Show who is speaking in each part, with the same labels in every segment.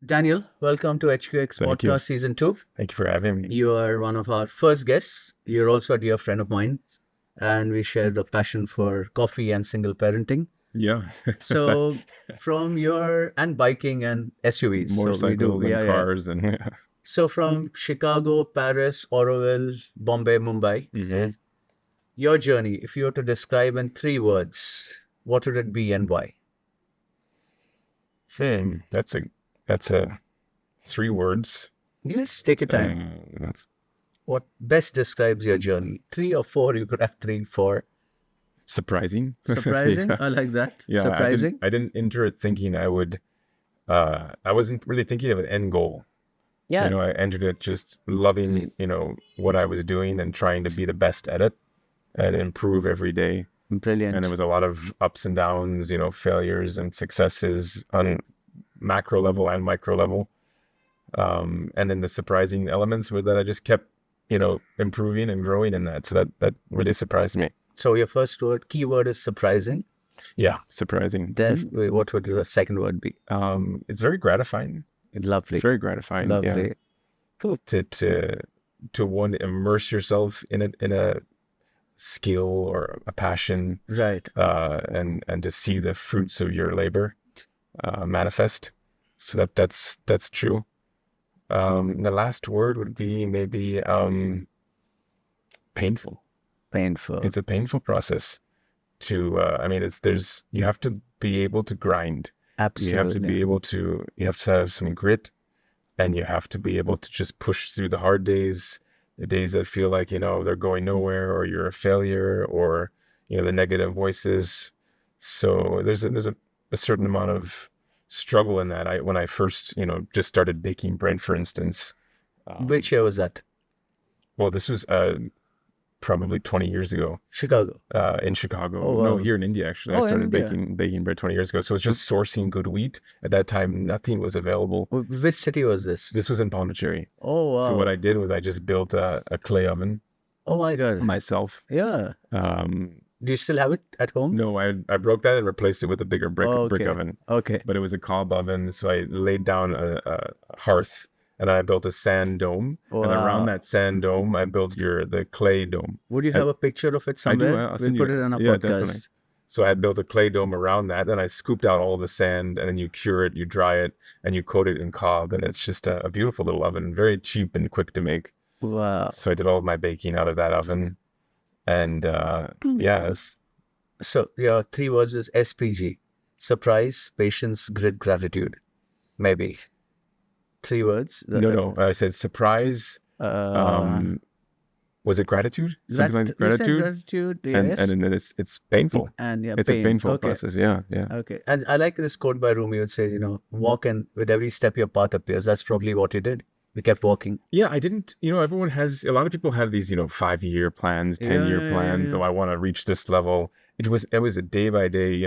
Speaker 1: Daniel, welcome to HQx
Speaker 2: Thank you.
Speaker 1: Podcast Season 2.
Speaker 2: Thank you for having me.
Speaker 1: You are one of our first guests. You're also a dear friend of mine, and we share the passion for coffee and single parenting.
Speaker 2: Yeah.
Speaker 1: So, and biking and SUVs.
Speaker 2: Motorcycles and cars and
Speaker 1: So, from Chicago, Paris, Oroville, Bombay, Mumbai, your journey, if you were to describe in 3 words, what would it be and why?
Speaker 2: That's a 3 words.
Speaker 1: Yes, take your time. What best describes your journey? 3 or 4, you could have 3, 4.
Speaker 2: Surprising.
Speaker 1: Surprising?
Speaker 2: Yeah.
Speaker 1: I like that.
Speaker 2: Yeah,
Speaker 1: Surprising?
Speaker 2: I didn't enter it thinking I would, I wasn't really thinking of an end goal.
Speaker 1: Yeah.
Speaker 2: You know, I entered it just loving, what I was doing and trying to be the best at it and improve every day.
Speaker 1: Brilliant.
Speaker 2: And there was a lot of ups and downs, failures and successes on macro level and micro level. And then the surprising elements were that I just kept, improving and growing in that. So that really surprised me.
Speaker 1: So your first keyword is surprising.
Speaker 2: Yeah, surprising.
Speaker 1: Then what would the second word be?
Speaker 2: It's very gratifying.
Speaker 1: Lovely.
Speaker 2: Very gratifying.
Speaker 1: Lovely.
Speaker 2: Yeah. Cool. To one, immerse yourself in a skill or a passion.
Speaker 1: Right.
Speaker 2: And to see the fruits of your labor manifest. So that's true. The last word would be maybe painful.
Speaker 1: Painful.
Speaker 2: It's a painful process to, you have to be able to grind.
Speaker 1: Absolutely.
Speaker 2: You have to have some grit, and you have to be able to just push through the hard days, the days that feel like, they're going nowhere, or you're a failure, or, the negative voices. So there's a certain amount of struggle in that. When I first, just started baking bread, for instance.
Speaker 1: Which year was that?
Speaker 2: Well, this was probably 20 years ago.
Speaker 1: Chicago.
Speaker 2: In Chicago.
Speaker 1: Oh, wow.
Speaker 2: No, here in India, actually. I started
Speaker 1: India.
Speaker 2: baking bread 20 years ago. So it's just sourcing good wheat. At that time, nothing was available.
Speaker 1: Which city was this?
Speaker 2: This was in Pondicherry.
Speaker 1: Oh, wow.
Speaker 2: So what I did was I just built a clay oven.
Speaker 1: Oh, my God.
Speaker 2: Myself.
Speaker 1: Yeah. Do you still have it at home?
Speaker 2: No, I broke that and replaced it with a bigger brick oven.
Speaker 1: Okay.
Speaker 2: But it was a cob oven. So I laid down a hearth. And I built a sand dome.
Speaker 1: Wow.
Speaker 2: And around that sand dome, I built the clay dome.
Speaker 1: Would you have a picture of it somewhere?
Speaker 2: I do. I'll send you.
Speaker 1: We'll put it on a
Speaker 2: Yeah,
Speaker 1: podcast.
Speaker 2: definitely. So I built a clay dome around that. Then I scooped out all the sand, and then you cure it, you dry it, and you coat it in cob. And it's just a beautiful little oven, very cheap and quick to make.
Speaker 1: Wow.
Speaker 2: So I did all of my baking out of that oven. And
Speaker 1: So your 3 words is SPG. Surprise, patience, grit, gratitude. Maybe. 3 words?
Speaker 2: No. I said surprise. Was it gratitude? Something like gratitude?
Speaker 1: Gratitude, yes.
Speaker 2: And then it's painful.
Speaker 1: And
Speaker 2: It's a painful process. Yeah.
Speaker 1: Okay. And I like this quote by Rumi. It would say, walk and with every step your path appears. That's probably what you did. You kept walking.
Speaker 2: Yeah, I didn't, a lot of people have these, 5-year plans, 10-year plans.
Speaker 1: Yeah.
Speaker 2: Oh, I want to reach this level. It was a day by day,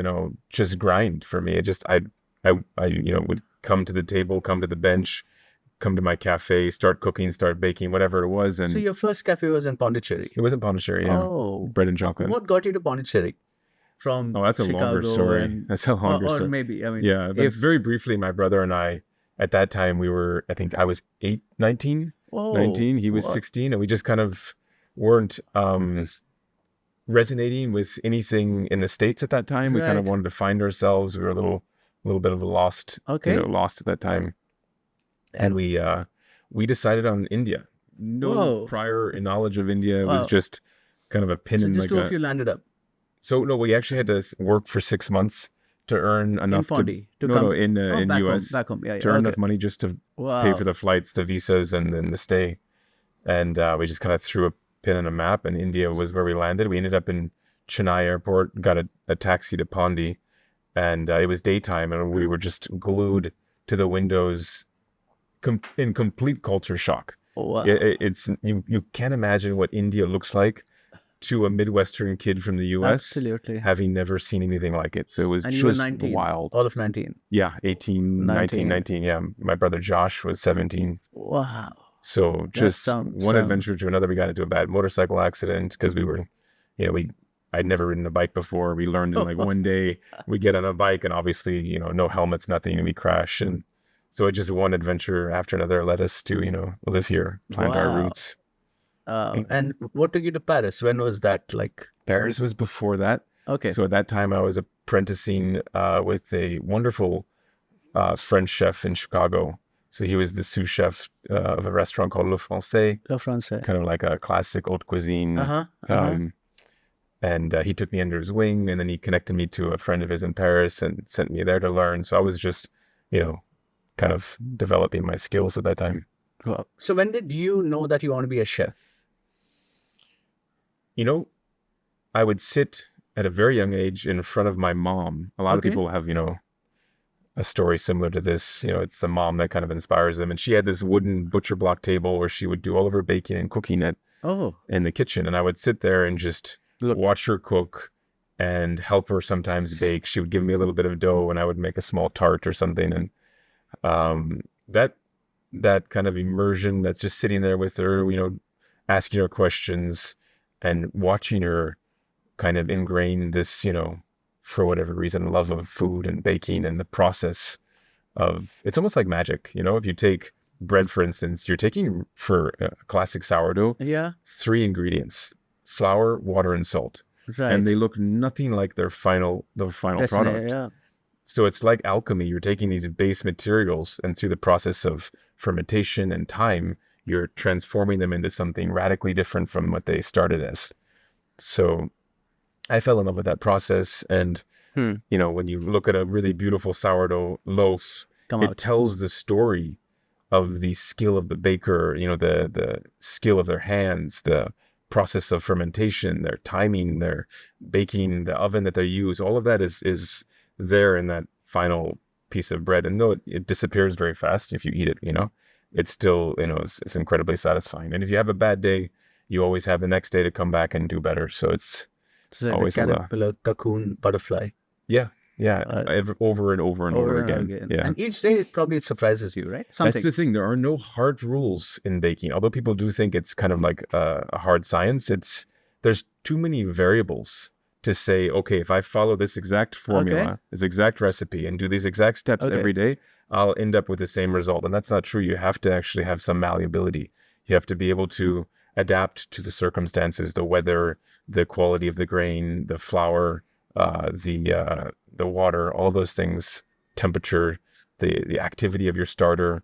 Speaker 2: just grind for me. It just, I would come to the table, come to the bench, come to my cafe, start cooking, start baking, whatever it was. And
Speaker 1: So your first cafe was in Pondicherry?
Speaker 2: It was in Pondicherry, yeah.
Speaker 1: Oh.
Speaker 2: Bread and chocolate.
Speaker 1: What got you to Pondicherry? From
Speaker 2: that's a
Speaker 1: Chicago
Speaker 2: longer story. That's a longer story.
Speaker 1: Or maybe,
Speaker 2: Yeah, but very briefly, my brother and I, at that time, I think I was 19, he was 16, and we just kind of weren't resonating with anything in the States at that time. We kind of wanted to find ourselves. We were a little bit of a lost, lost at that time. And we decided on India. No prior knowledge of India. It was just kind of a pin in
Speaker 1: just two of you landed up.
Speaker 2: So no, we actually had to work for 6 months to earn enough in US
Speaker 1: back home. Yeah,
Speaker 2: to earn enough money just to pay for the flights, the visas, and then the stay. And we just kind of threw a pin on a map, and India was where we landed. We ended up in Chennai airport, got a taxi to Pondi, and it was daytime, and we were just glued to the windows in complete culture shock.
Speaker 1: Wow.
Speaker 2: It's you can't imagine what India looks like to a Midwestern kid from the US.
Speaker 1: Absolutely.
Speaker 2: Having never seen anything like it. So it was just
Speaker 1: 19,
Speaker 2: wild.
Speaker 1: All of 19.
Speaker 2: Yeah, 18, 19. Yeah. My brother Josh was 17.
Speaker 1: Wow.
Speaker 2: So just one adventure to another. We got into a bad motorcycle accident because we were, I'd never ridden a bike before. We learned in like one day we get on a bike and obviously, no helmets, nothing, and we crash. And So it just one adventure after another led us to, live here, plant our
Speaker 1: Wow.
Speaker 2: roots.
Speaker 1: And what took you to Paris? When was that? Like,
Speaker 2: Paris was before that.
Speaker 1: okay.
Speaker 2: So at that time, I was apprenticing with a wonderful French chef in Chicago. So he was the sous chef of a restaurant called Le Français,
Speaker 1: Le Français.
Speaker 2: kind of like a classic haute cuisine. And he took me under his wing, and then he connected me to a friend of his in Paris and sent me there to learn. So I was just, kind of developing my skills at that time.
Speaker 1: Wow. So when did you know that you want to be a chef?
Speaker 2: I would sit at a very young age in front of my mom. A lot of people have, a story similar to this. It's the mom that kind of inspires them. And she had this wooden butcher block table where she would do all of her baking and cooking in the kitchen. And I would sit there and just watch her cook and help her sometimes bake. She would give me a little bit of dough and I would make a small tart or something. And that kind of immersion, that's just sitting there with her, asking her questions and watching her kind of ingrain this, for whatever reason, love of food and baking and the process of, it's almost like magic. If you take bread, for instance, you're taking for a classic sourdough, 3 ingredients: flour, water, and salt.
Speaker 1: Right.
Speaker 2: And they look nothing like the final product.
Speaker 1: Yeah.
Speaker 2: So it's like alchemy. You're taking these base materials and through the process of fermentation and time, you're transforming them into something radically different from what they started as. So I fell in love with that process. And, when you look at a really beautiful sourdough loaf, it tells the story of the skill of the baker, the skill of their hands, the process of fermentation, their timing, their baking, the oven that they use. All of that is there in that final piece of bread. And though it disappears very fast if you eat it, it's still, it's incredibly satisfying. And if you have a bad day, you always have the next day to come back and do better. So it's always
Speaker 1: the caterpillar, cocoon, butterfly.
Speaker 2: Yeah. Over and over and over again. Yeah.
Speaker 1: And each day it surprises you, right? Something.
Speaker 2: That's the thing. There are no hard rules in baking. Although people do think it's kind of like a hard science, there's too many variables to say, okay, if I follow this exact formula, this exact recipe, and do these exact steps every day, I'll end up with the same result. And that's not true. You have to actually have some malleability. You have to be able to adapt to the circumstances, the weather, the quality of the grain, the flour, the water, all those things, temperature, the activity of your starter,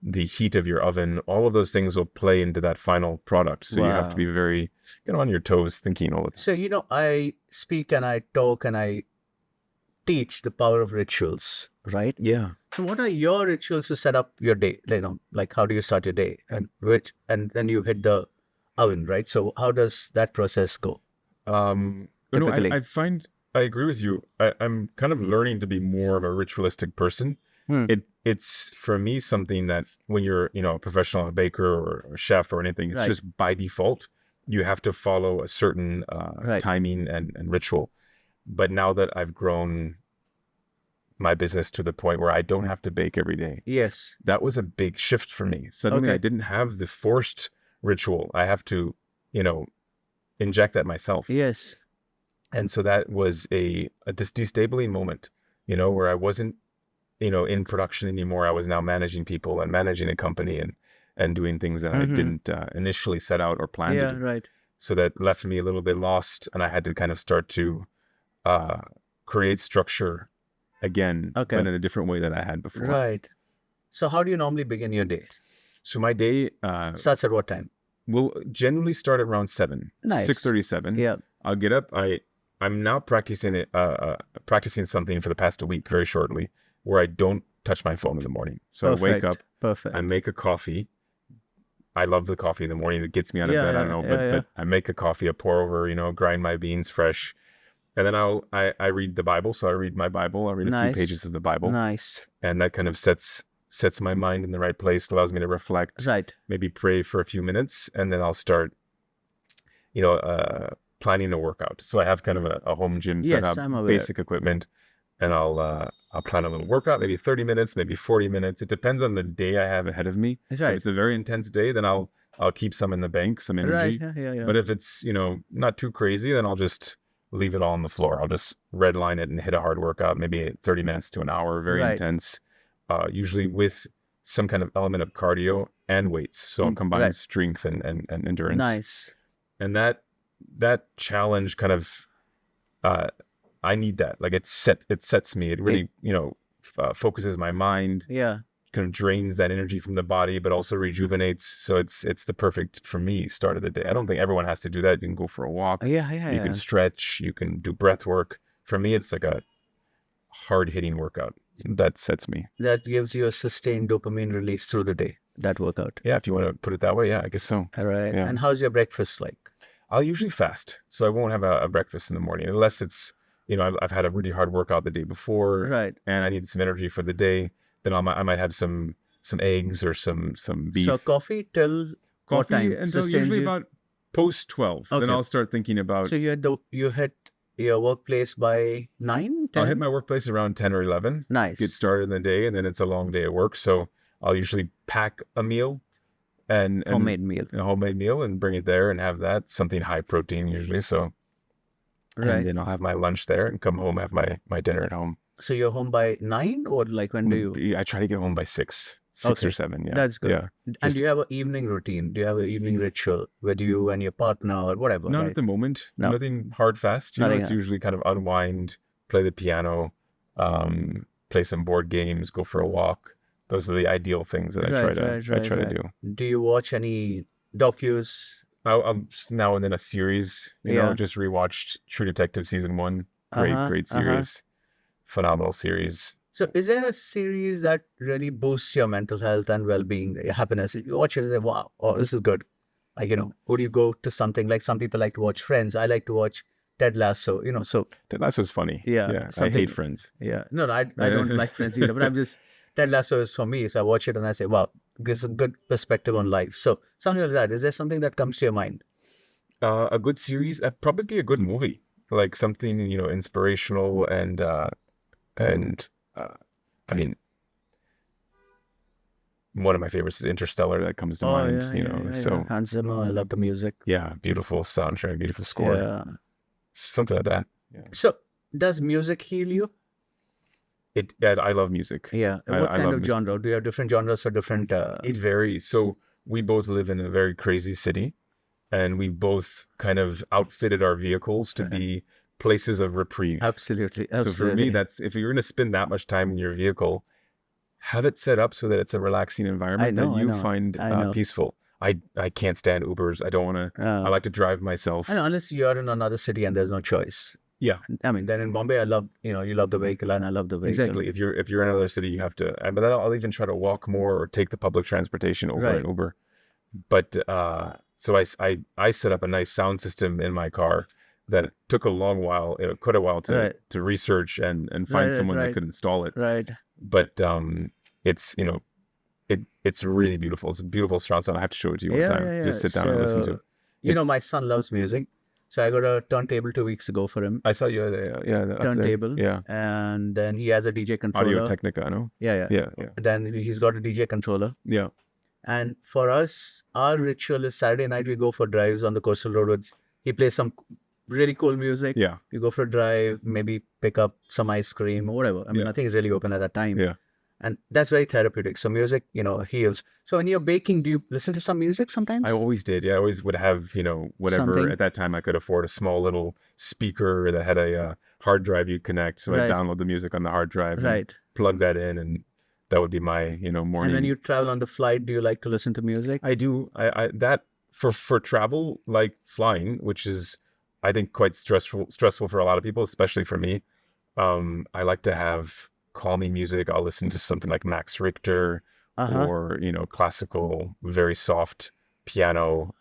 Speaker 2: the heat of your oven, all of those things will play into that final product. So you have to be very, on your toes, thinking all the time.
Speaker 1: So, I speak and I talk and I teach the power of rituals, right?
Speaker 2: Yeah.
Speaker 1: So what are your rituals to set up your day? Like how do you start your day and then you hit the oven, right? So how does that process go?
Speaker 2: I find, I agree with you. I'm kind of learning to be more of a ritualistic person. It's for me something that when you're, a professional baker or a chef or anything, it's just by default, you have to follow a certain timing and ritual. But now that I've grown my business to the point where I don't have to bake every day.
Speaker 1: Yes.
Speaker 2: That was a big shift for me. Suddenly I didn't have the forced ritual. I have to, inject that myself.
Speaker 1: Yes.
Speaker 2: And so that was a destabilizing moment, where I wasn't, in production anymore. I was now managing people and managing a company and doing things that I didn't initially set out or plan to do.
Speaker 1: Right.
Speaker 2: So that left me a little bit lost, and I had to kind of start to create structure again, but in a different way that I had before.
Speaker 1: Right. So how do you normally begin your day?
Speaker 2: So my day
Speaker 1: starts at what time?
Speaker 2: Will generally start at around 7,
Speaker 1: Nice.
Speaker 2: 6:37.
Speaker 1: Yeah.
Speaker 2: I'll get up. I'm now practicing something for the past week, very shortly, where I don't touch my phone in the morning. So I wake up, I make a coffee. I love the coffee in the morning. It gets me out of bed. I don't know, but I make a coffee, I pour over, grind my beans fresh. And then I read the Bible. So I read my Bible. I read a few pages of the Bible.
Speaker 1: Nice.
Speaker 2: And that kind of sets my mind in the right place, allows me to reflect, maybe pray for a few minutes, and then I'll start, planning a workout. So I have kind of a home gym set up, basic equipment, and I'll plan a little workout, maybe 30 minutes, maybe 40 minutes. It depends on the day I have ahead of me. If it's a very intense day, then I'll keep some in the bank, some energy. But if it's, not too crazy, then I'll just leave it all on the floor. I'll just redline it and hit a hard workout, maybe 30 minutes to an hour, very intense. usually with some kind of element of cardio and weights. So I'll combine
Speaker 1: Right.
Speaker 2: strength and endurance.
Speaker 1: Nice.
Speaker 2: And that challenge kind of, I need that. Like it sets me. It really, focuses my mind,
Speaker 1: Yeah.
Speaker 2: kind of drains that energy from the body, but also rejuvenates. So it's the perfect, for me, start of the day. I don't think everyone has to do that. You can go for a walk.
Speaker 1: Yeah.
Speaker 2: You can stretch. You can do breath work. For me, it's like a hard-hitting workout that sets me.
Speaker 1: That gives you a sustained dopamine release through the day, that workout.
Speaker 2: Yeah, if you want to put it that way, yeah, I guess so.
Speaker 1: All right.
Speaker 2: Yeah.
Speaker 1: And how's your breakfast like?
Speaker 2: I'll usually fast, so I won't have a breakfast in the morning unless it's, I've had a really hard workout the day before,
Speaker 1: Right.
Speaker 2: and I need some energy for the day. Then I might have some eggs or some beef.
Speaker 1: So coffee till what
Speaker 2: Coffee
Speaker 1: time?
Speaker 2: until
Speaker 1: Sustains
Speaker 2: usually
Speaker 1: you?
Speaker 2: about post 12. Then
Speaker 1: Okay.
Speaker 2: I'll start thinking about.
Speaker 1: So you hit your workplace by 9, 10?
Speaker 2: I'll hit my workplace around 10 or 11.
Speaker 1: Nice.
Speaker 2: Get started in the day, and then it's a long day at work. So I'll usually pack a meal and
Speaker 1: Homemade meal.
Speaker 2: a homemade meal and bring it there and have that, something high protein usually. So
Speaker 1: Right.
Speaker 2: and then I'll have my lunch there and come home, have my dinner at home.
Speaker 1: So you're home by 9 or like when do you?
Speaker 2: I try to get home by 6
Speaker 1: Okay.
Speaker 2: or 7. Yeah,
Speaker 1: That's good.
Speaker 2: Yeah,
Speaker 1: And do you have an evening routine? Do you have an evening ritual with you and your partner or whatever?
Speaker 2: not
Speaker 1: right?
Speaker 2: at the moment.
Speaker 1: No.
Speaker 2: Nothing hard fast.
Speaker 1: Nothing
Speaker 2: It's
Speaker 1: hard.
Speaker 2: usually kind of unwind, play the piano, play some board games, go for a walk. Those are the ideal things that I try to do.
Speaker 1: Do you watch any docus?
Speaker 2: I'm just now and then a series.
Speaker 1: Yeah.
Speaker 2: Just rewatched True Detective season 1. Great series, phenomenal series.
Speaker 1: So is there a series that really boosts your mental health and well-being, your happiness? You watch it and say, wow, oh, this is good. Like, would you go to something like some people like to watch Friends? I like to watch Ted Lasso, so.
Speaker 2: Ted Lasso's funny.
Speaker 1: Yeah,
Speaker 2: I
Speaker 1: something-
Speaker 2: hate Friends.
Speaker 1: Yeah. No, I don't like Friends either, but Ted Lasso is for me. So I watch it and I say, wow, gives a good perspective on life. So something like that. Is there something that comes to your mind?
Speaker 2: A good series, probably a good movie, like something inspirational and I mean, one of my favorites is Interstellar that comes to mind. So
Speaker 1: Hans Zimmer, I love the music.
Speaker 2: yeah, beautiful soundtrack, beautiful score,
Speaker 1: Yeah.
Speaker 2: something like that. Yeah.
Speaker 1: So does music heal you?
Speaker 2: I love music.
Speaker 1: Yeah.
Speaker 2: I
Speaker 1: What kind
Speaker 2: love
Speaker 1: of
Speaker 2: music.
Speaker 1: genre? Do you have different genres or different?
Speaker 2: It varies. So we both live in a very crazy city, and we both kind of outfitted our vehicles to be places of reprieve.
Speaker 1: Absolutely.
Speaker 2: So for me, that's, if you're going to spend that much time in your vehicle, have it set up so that it's a relaxing environment that you find peaceful. I can't stand Ubers. I don't want to. I like to drive myself.
Speaker 1: I know, unless you're in another city and there's no choice.
Speaker 2: Yeah,
Speaker 1: I mean, then in Bombay, I love, you love the vehicle and I love the vehicle.
Speaker 2: exactly. If you're in another city, you have to. But then I'll even try to walk more or take the public transportation over an Uber. But so I set up a nice sound system in my car that took quite a while to research and find someone that could install it.
Speaker 1: Right.
Speaker 2: But it's it's really beautiful. It's a beautiful surround sound. I have to show it to you one time.
Speaker 1: Yeah.
Speaker 2: Just sit down and listen to it.
Speaker 1: My son loves music. So I got a turntable 2 weeks ago for him.
Speaker 2: I saw you up there.
Speaker 1: Turntable.
Speaker 2: Yeah.
Speaker 1: And then he has a DJ controller.
Speaker 2: Audio Technica, I know.
Speaker 1: Yeah. Then he's got a DJ controller.
Speaker 2: Yeah.
Speaker 1: And for us, our ritual is Saturday night we go for drives on the coastal road. He plays some really cool music.
Speaker 2: Yeah.
Speaker 1: You go for a drive, maybe pick up some ice cream or whatever. I mean, nothing is really open at that time.
Speaker 2: Yeah.
Speaker 1: And that's very therapeutic. So music, heals. So when you're baking, do you listen to some music sometimes?
Speaker 2: I always did. Yeah, I always would have, whatever.
Speaker 1: Something.
Speaker 2: At that time I could afford a small little speaker that had a hard drive you connect. So I'd download the music on the hard drive and plug that in, and that would be my, morning.
Speaker 1: And when you travel on the flight, do you like to listen to music?
Speaker 2: I do. I that for travel, like flying, which is, I think, quite stressful for a lot of people, especially for me. I like to have calming music. I'll listen to something like Max Richter or, classical, very soft piano,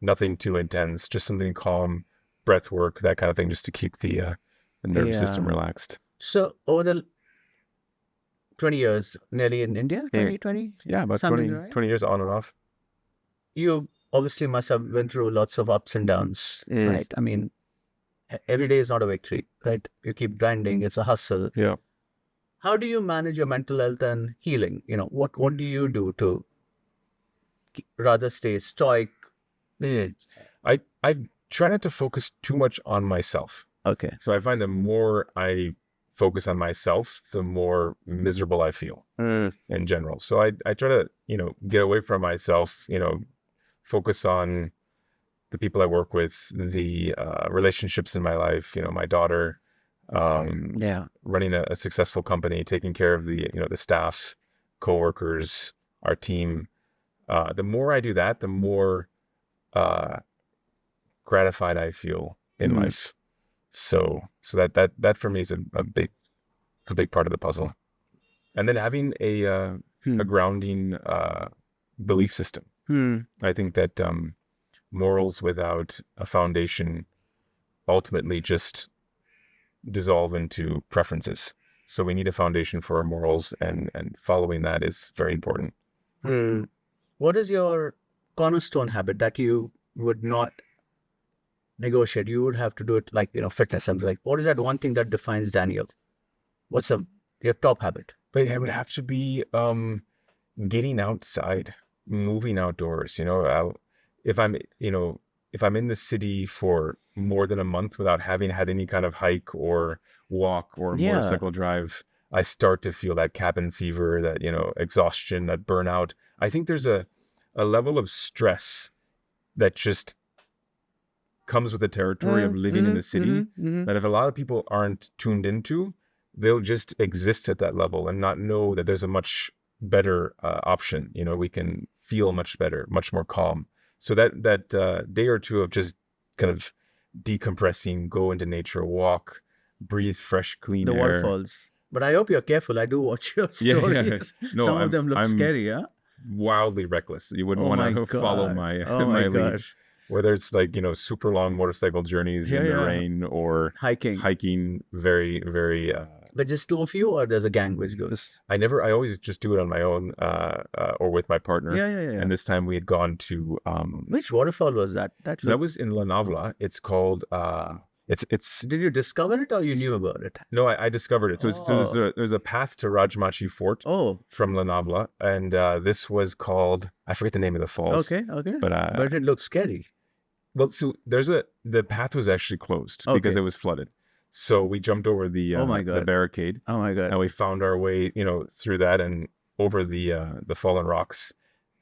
Speaker 2: nothing too intense, just something calm, breath work, that kind of thing, just to keep the nervous system relaxed.
Speaker 1: So over the 20 years, nearly in India, 20?
Speaker 2: Yeah, about 20 years on and off.
Speaker 1: You obviously must have been through lots of ups and downs, right? I mean, every day is not a victory, right? You keep grinding, it's a hustle.
Speaker 2: Yeah.
Speaker 1: How do you manage your mental health and healing? What do you do to rather stay stoic?
Speaker 2: I try not to focus too much on myself.
Speaker 1: Okay.
Speaker 2: So I find the more I focus on myself, the more miserable I feel in general. So I try to, get away from myself, focus on the people I work with, the relationships in my life, my daughter, running a successful company, taking care of the, the staff, coworkers, our team. The more I do that, the more gratified I feel in life. So that for me is a big part of the puzzle. And then having a grounding belief system. I think that morals without a foundation ultimately just dissolve into preferences. So we need a foundation for our morals, and following that is very important.
Speaker 1: What is your cornerstone habit that you would not negotiate? You would have to do it like, fitness. I'm like, what is that one thing that defines Daniel? What's your top habit?
Speaker 2: But it would have to be getting outside, moving outdoors. If I'm in the city for more than a month without having had any kind of hike or walk or motorcycle drive, I start to feel that cabin fever, that, exhaustion, that burnout. I think there's a level of stress that just comes with the territory of living in the city that if a lot of people aren't tuned into, they'll just exist at that level and not know that there's a much better option. We can feel much better, much more calm. So that day or two of just kind of decompressing, go into nature, walk, breathe fresh, clean air.
Speaker 1: The waterfalls. But I hope you're careful. I do watch your stories.
Speaker 2: Yeah. No,
Speaker 1: Some of them look scary, huh?
Speaker 2: Wildly reckless. You wouldn't want to follow my lead. Whether it's like, super long motorcycle journeys in the rain or hiking very, very...
Speaker 1: But just two of you, or there's a gang which goes?
Speaker 2: I always just do it on my own or with my partner.
Speaker 1: Yeah.
Speaker 2: And this time we had gone to...
Speaker 1: Which waterfall was that?
Speaker 2: That was in La Navla. It's called... It's.
Speaker 1: Did you discover it or you knew about it?
Speaker 2: No, I discovered it. So there's a path to Rajmachi Fort from La Navla. And this was called... I forget the name of the falls.
Speaker 1: Okay. But it looks scary.
Speaker 2: Well, so the path was actually closed because it was flooded. So we jumped over the barricade.
Speaker 1: Oh my God.
Speaker 2: And we found our way, through that and over the fallen rocks.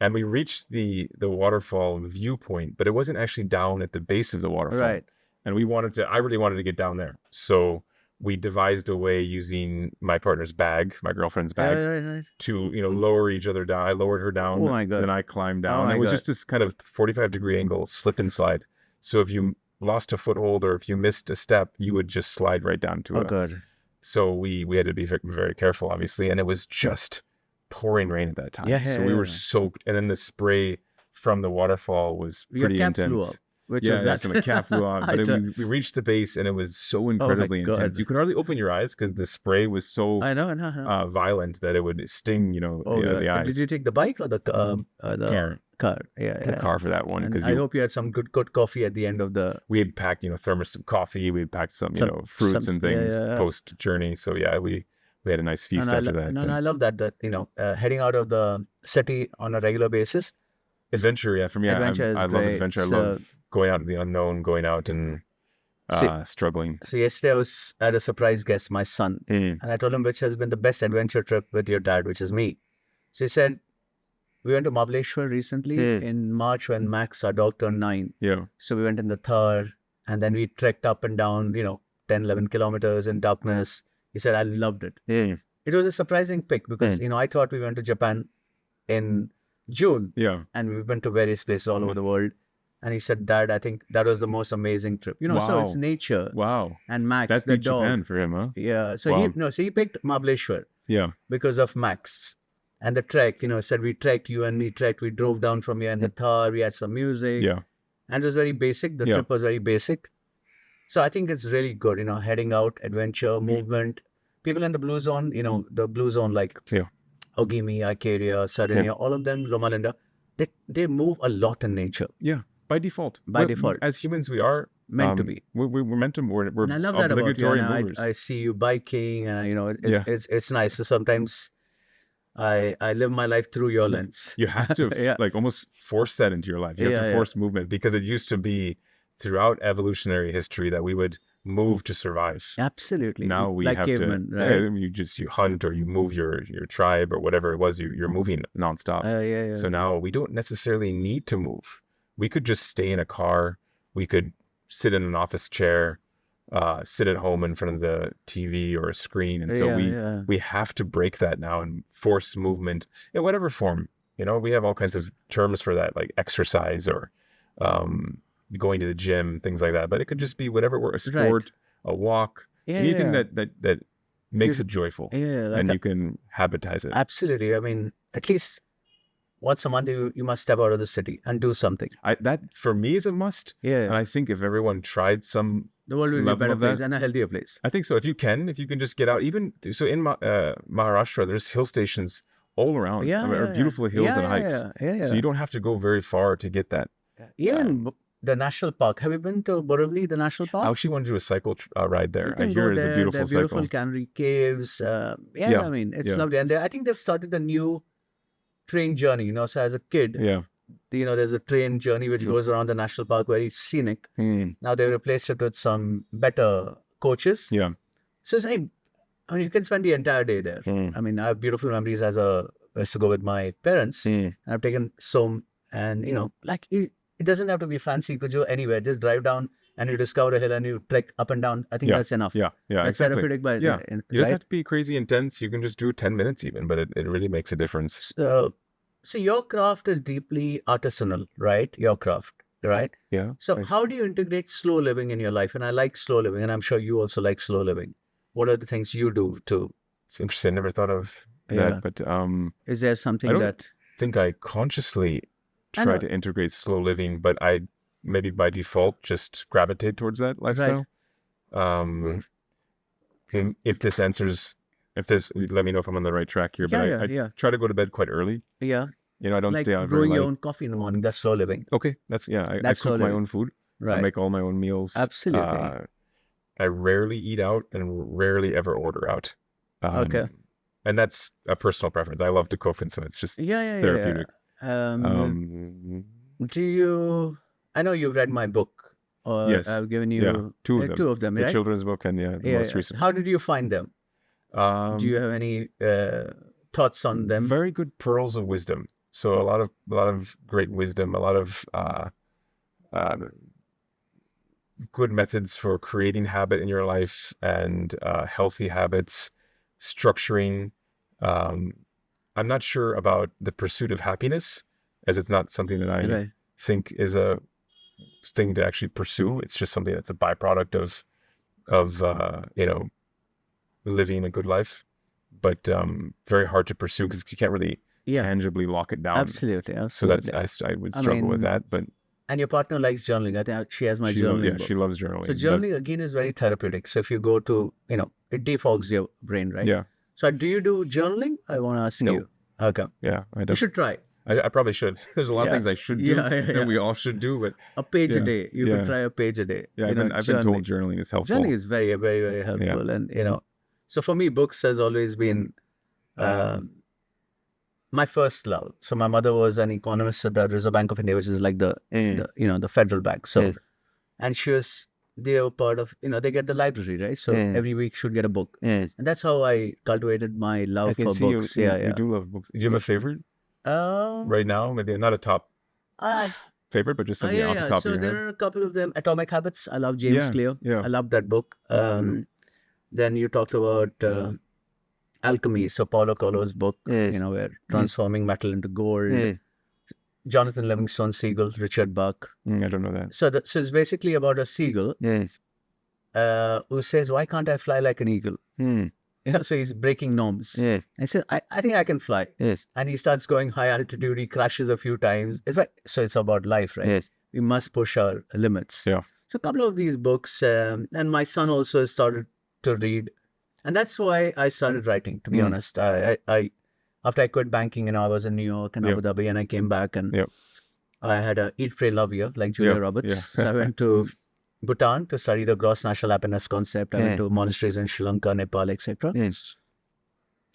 Speaker 2: And we reached the waterfall viewpoint, but it wasn't actually down at the base of the waterfall.
Speaker 1: Right.
Speaker 2: And I really wanted to get down there. So we devised a way using my partner's bag, my girlfriend's bag,
Speaker 1: Right.
Speaker 2: to, lower each other down. I lowered her down.
Speaker 1: Oh my God.
Speaker 2: Then I climbed down. It was just this kind of 45-degree angle, slip and slide. So if you lost a foothold or if you missed a step, you would just slide right down to it.
Speaker 1: God.
Speaker 2: So we had to be very, very careful, obviously. And it was just pouring rain at that time. So we were soaked. And then the spray from the waterfall was pretty intense. Flew up. So my cap flew off. But we reached the base and it was so incredibly intense. You could hardly open your eyes because the spray was so violent that it would sting, the eyes.
Speaker 1: Did you take the bike or the
Speaker 2: car? The car for that one.
Speaker 1: I hope you had some good coffee at the end of the...
Speaker 2: We had packed, thermos of coffee. We had packed some fruits and things post journey. So we had a nice feast after that.
Speaker 1: And I love that heading out of the city on a regular basis.
Speaker 2: Adventure, for me,
Speaker 1: adventure
Speaker 2: I love adventure. I love going out in the unknown, going out and struggling.
Speaker 1: So yesterday I was at a surprise guest, my son, and I told him which has been the best adventure trip with your dad, which is me. So he said, we went to Mahabaleshwar recently in March when Max, our dog, turned 9.
Speaker 2: Yeah.
Speaker 1: So we went in the Thar and then we trekked up and down, 10, 11 kilometers in darkness. He said, I loved it. It was a surprising pick because, I thought we went to Japan in June.
Speaker 2: Yeah.
Speaker 1: And we went to various places all over the world. And he said, Dad, I think that was the most amazing trip. So it's nature.
Speaker 2: Wow.
Speaker 1: And Max,
Speaker 2: that's
Speaker 1: the
Speaker 2: big
Speaker 1: dog.
Speaker 2: Japan for him, huh?
Speaker 1: Yeah. So he picked Mahabaleshwar.
Speaker 2: Yeah.
Speaker 1: Because of Max. And the trek, said we trekked, we drove down from here in the Thar, we had some music.
Speaker 2: Yeah.
Speaker 1: And it was very basic. The trip was very basic. So I think it's really good, heading out, adventure, movement. People in the blue zone, the blue zone like Ogimi, Ikaria, Sardinia, all of them, Loma Linda, they move a lot in nature.
Speaker 2: Yeah, by default. As humans, we are
Speaker 1: meant to be.
Speaker 2: We're meant to. We're
Speaker 1: and I love that about you. And I see you biking, and it's nice. So sometimes I live my life through your lens.
Speaker 2: You have to almost force that into your life. You have to force movement because it used to be throughout evolutionary history that we would move to survive.
Speaker 1: Absolutely.
Speaker 2: Now we
Speaker 1: like
Speaker 2: have
Speaker 1: cavemen,
Speaker 2: to,
Speaker 1: right?
Speaker 2: you hunt or you move your tribe or whatever it was, you're moving nonstop.
Speaker 1: Yeah.
Speaker 2: So now we don't necessarily need to move. We could just stay in a car. We could sit in an office chair, sit at home in front of the TV or a screen. And so we have to break that now and force movement in whatever form. You know, we have all kinds of terms for that, like exercise or going to the gym, things like that. But it could just be whatever, a sport, a walk, anything that makes it joyful. And you can habitize it.
Speaker 1: Absolutely. I mean, at least once a month, you must step out of the city and do something.
Speaker 2: That for me is a must.
Speaker 1: Yeah.
Speaker 2: And I think if everyone tried the
Speaker 1: world will be a better place and a healthier place.
Speaker 2: I think so. If you can just get out, even so in Maharashtra, there's hill stations all around. Beautiful hills and hikes. So you don't have to go very far to get that.
Speaker 1: Even the national park. Have you been to Borivali, the national park?
Speaker 2: I actually want to do a cycle ride there. I hear it's a beautiful cycle.
Speaker 1: Beautiful Canary Caves. I mean, it's lovely. And I think they've started a new train journey, you know, so as a kid, you know, there's a train journey which goes around the national park, very scenic. Now they replaced it with some better coaches. So it's like, I mean, you can spend the entire day there. I mean, I have beautiful memories I used to go with my parents. And I've taken some, and you know, like it doesn't have to be fancy. You could go anywhere. Just drive down and you discover a hill and you trek up and down. I think that's enough.
Speaker 2: That's
Speaker 1: exactly. Therapeutic.
Speaker 2: It doesn't have to be crazy intense. You can just do 10 minutes even, but it really makes a difference.
Speaker 1: So your craft is deeply artisanal, right? Your craft, right?
Speaker 2: Yeah.
Speaker 1: So how do you integrate slow living in your life? And I like slow living, and I'm sure you also like slow living. What are the things you do too?
Speaker 2: It's interesting. I never thought of that, but
Speaker 1: is there something
Speaker 2: I don't think I consciously try to integrate slow living, but I maybe by default just gravitate towards that lifestyle. Right. If this, let me know if I'm on the right track here. But I try to go to bed quite early. Yeah. You know, I don't stay out very late. Brewing your own coffee in the morning, that's slow living. Okay, that's I cook my own food. Right. I make all my own meals. Absolutely. I rarely eat out and rarely ever order out. Okay. And that's a personal preference. I love to cook, and so it's just therapeutic.
Speaker 1: Do you? I know you've read my book.
Speaker 2: Yes.
Speaker 1: I've given you
Speaker 2: two of them.
Speaker 1: Right?
Speaker 2: The children's book and the most recent.
Speaker 1: How did you find them? Do you have any thoughts on them?
Speaker 2: Very good pearls of wisdom. So a lot of great wisdom, a lot of good methods for creating habit in your life and healthy habits, structuring. I'm not sure about the pursuit of happiness, as it's not something that I think is a thing to actually pursue. It's just something that's a byproduct of living a good life, but very hard to pursue because you can't really tangibly lock it down.
Speaker 1: Absolutely.
Speaker 2: So I would struggle with that, but.
Speaker 1: And your partner likes journaling. I think she has my journaling book.
Speaker 2: She loves journaling.
Speaker 1: So journaling again is very therapeutic. So if you go to, it defogs your brain, right? Yeah. So do you do journaling? I want to ask you. Okay.
Speaker 2: Yeah, I don't.
Speaker 1: You should try.
Speaker 2: I probably should. There's a lot of things I should do that we all should do, but
Speaker 1: a page a day. You could try a page a day.
Speaker 2: Yeah, I've been told journaling is helpful.
Speaker 1: Journaling is very, very, very helpful, and so for me, books has always been my first love. So my mother was an economist at the Reserve Bank of India, which is like the federal bank. So, and they were part of, they get the library, right? So every week should get a book. And that's how I cultivated my love for books.
Speaker 2: You do love books. Do you have a favorite? Right now, maybe not a top favorite, but just something off the top of your head.
Speaker 1: So there are a couple of them. Atomic Habits. I love James Clear. Yeah. I love that book. Then you talked about Alchemy. So Paulo Coelho's book, where transforming metal into gold. Jonathan Livingston Seagull, Richard Bach.
Speaker 2: I don't know that.
Speaker 1: So it's basically about a seagull who says, "Why can't I fly like an eagle?" So he's breaking norms. I said, I think I can fly. And he starts going high altitude. He crashes a few times. So it's about life, right? We must push our limits. Yeah. So a couple of these books, and my son also started to read. And that's why I started writing, to be honest. After I quit banking, I was in New York and Abu Dhabi, and I came back and I had a Eat, Pray, Love year, like Julia Roberts. So I went to Bhutan to study the gross national happiness concept. I went to monasteries in Sri Lanka, Nepal, etc.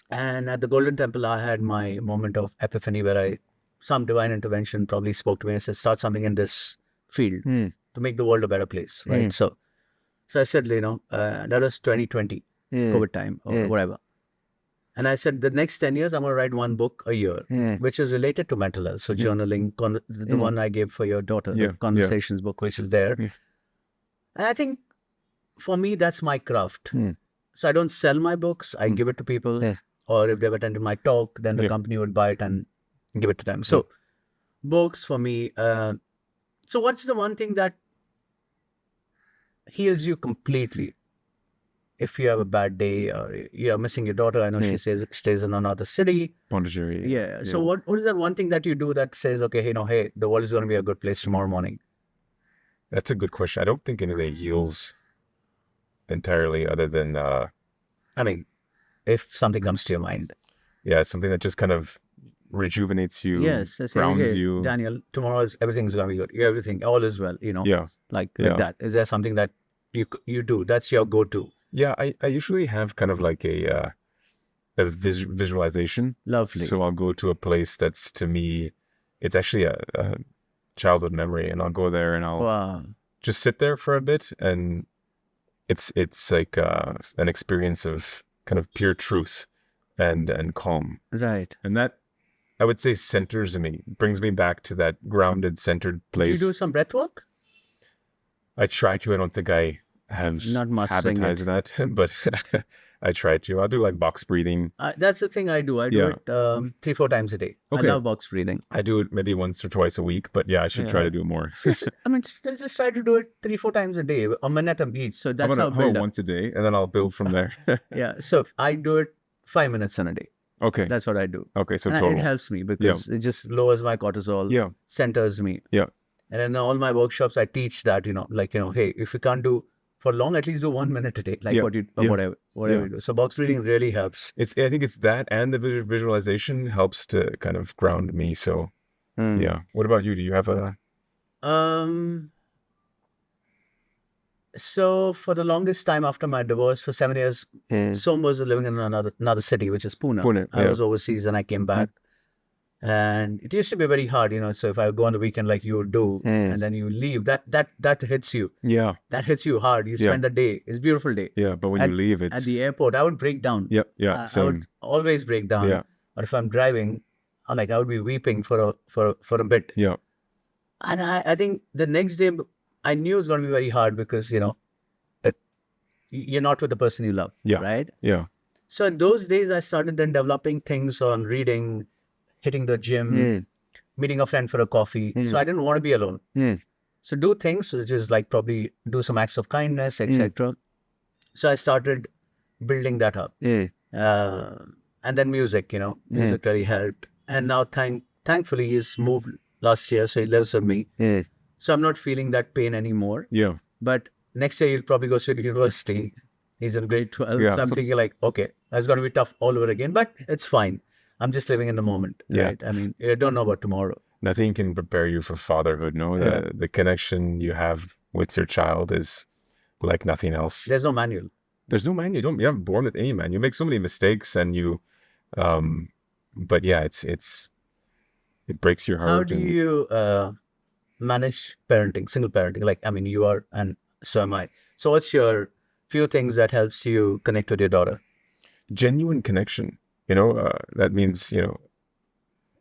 Speaker 1: And at the Golden Temple, I had my moment of epiphany where some divine intervention probably spoke to me and said, start something in this field to make the world a better place, right? So So I said, that was 2020, COVID time or whatever. And I said, the next 10 years, I'm going to write one book a year, which is related to mental health. So journaling, the one I gave for your daughter, the Conversations book, which is there. And I think for me, that's my craft. So I don't sell my books. I give it to people. Or if they've attended my talk, then the company would buy it and give it to them. So books for me. So what's the one thing that heals you completely? If you have a bad day or you're missing your daughter, I know she stays in another city.
Speaker 2: Pondicherry.
Speaker 1: Yeah. So what is that one thing that you do that says, okay, hey, the world is going to be a good place tomorrow morning?
Speaker 2: That's a good question. I don't think anything heals entirely other than...
Speaker 1: if something comes to your mind.
Speaker 2: Yeah, something that just kind of rejuvenates you,
Speaker 1: yes,
Speaker 2: grounds you.
Speaker 1: Daniel, everything's going to be good. Everything, all is well, like that. Is there something that you do? That's your go-to?
Speaker 2: Yeah, I usually have kind of like a visualization.
Speaker 1: Lovely.
Speaker 2: So I'll go to a place that's, to me, it's actually a childhood memory, and I'll go there and I'll just sit there for a bit, and it's like an experience of kind of pure truth and calm.
Speaker 1: Right.
Speaker 2: And that, I would say, centers me, brings me back to that grounded, centered place.
Speaker 1: Do you do some breath work?
Speaker 2: I try to. I don't think I have habitized that, but I try to. I'll do like box breathing.
Speaker 1: That's the thing I do. I do it 3-4 times a day. Okay. I love box breathing.
Speaker 2: I do it maybe once or twice a week, but I should try to do it more.
Speaker 1: Just try to do it 3-4 times a day, a minute a each. So that's how I build up.
Speaker 2: Once a day, and then I'll build from there.
Speaker 1: So I do it 5 minutes in a day.
Speaker 2: Okay.
Speaker 1: That's what I do.
Speaker 2: Okay, so
Speaker 1: it helps me because it just lowers my cortisol, centers me.
Speaker 2: Yeah.
Speaker 1: And in all my workshops, I teach that, hey, if you can't do for long, at least do 1 minute a day, like whatever you do. So box breathing really helps.
Speaker 2: I think it's that, and the visualization helps to kind of ground me. So, What about you? Do you have a...
Speaker 1: So for the longest time after my divorce, for 7 years, Som was living in another city, which is Pune. I was overseas and I came back. And it used to be very hard, so if I go on the weekend like you would do, and then you leave, that hits you.
Speaker 2: Yeah.
Speaker 1: That hits you hard. You spend a day. It's a beautiful day.
Speaker 2: Yeah, but when you leave, it's...
Speaker 1: At the airport, I would break down.
Speaker 2: Yeah,
Speaker 1: I would always break down.
Speaker 2: Yeah.
Speaker 1: Or if I'm driving, I would be weeping for a bit.
Speaker 2: Yeah.
Speaker 1: And I think the next day, I knew it was going to be very hard because, that you're not with the person you love.
Speaker 2: Yeah.
Speaker 1: Right?
Speaker 2: Yeah.
Speaker 1: So in those days, I started then developing things on reading, hitting the gym, meeting a friend for a coffee. So I didn't want to be alone. So do things, which is like probably do some acts of kindness, etc. So I started building that up. And then music, music really helped. And now thankfully he's moved last year, so he lives with me. So I'm not feeling that pain anymore.
Speaker 2: Yeah.
Speaker 1: But next year he'll probably go to university. He's in grade 12.
Speaker 2: Yeah.
Speaker 1: So I'm thinking like, okay, that's going to be tough all over again, but it's fine. I'm just living in the moment, right? I mean, you don't know about tomorrow.
Speaker 2: Nothing can prepare you for fatherhood, no? The connection you have with your child is like nothing else.
Speaker 1: There's no manual.
Speaker 2: There's no manual. You're not born with any manual. You make so many mistakes and you... but yeah, it breaks your heart.
Speaker 1: How do you manage parenting, single parenting? Like, I mean, you are, and so am I. So what's your few things that helps you connect with your daughter?
Speaker 2: Genuine connection. That means,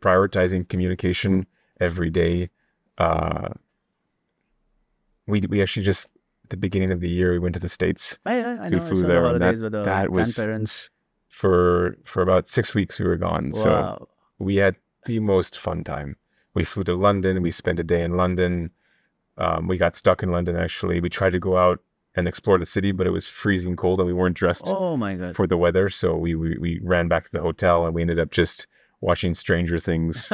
Speaker 2: prioritizing communication every day. We actually just, at the beginning of the year, we went to the States.
Speaker 1: I know. We
Speaker 2: flew there, and that was
Speaker 1: grandparents.
Speaker 2: For about 6 weeks we were gone.
Speaker 1: Wow.
Speaker 2: So we had the most fun time. We flew to London. We spent a day in London. We got stuck in London, actually. We tried to go out and explore the city, but it was freezing cold and we weren't dressed for the weather. So we ran back to the hotel and we ended up just watching Stranger Things,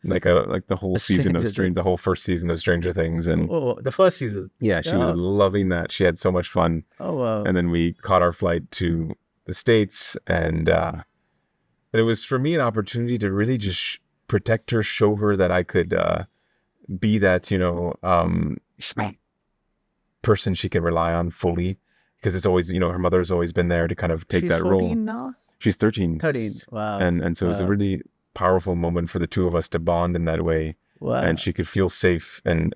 Speaker 2: like the whole season of the whole first season of Stranger Things. And
Speaker 1: the first season.
Speaker 2: Yeah, she was loving that. She had so much fun.
Speaker 1: Oh, wow.
Speaker 2: And then we caught our flight to the States, and it was for me an opportunity to really just protect her, show her that I could be that, person she can rely on fully, because it's always, her mother's always been there to kind of take that role.
Speaker 1: She's 14 now?
Speaker 2: She's 13.
Speaker 1: 13, wow.
Speaker 2: And so it was a really powerful moment for the two of us to bond in that way.
Speaker 1: Wow.
Speaker 2: And she could feel safe, and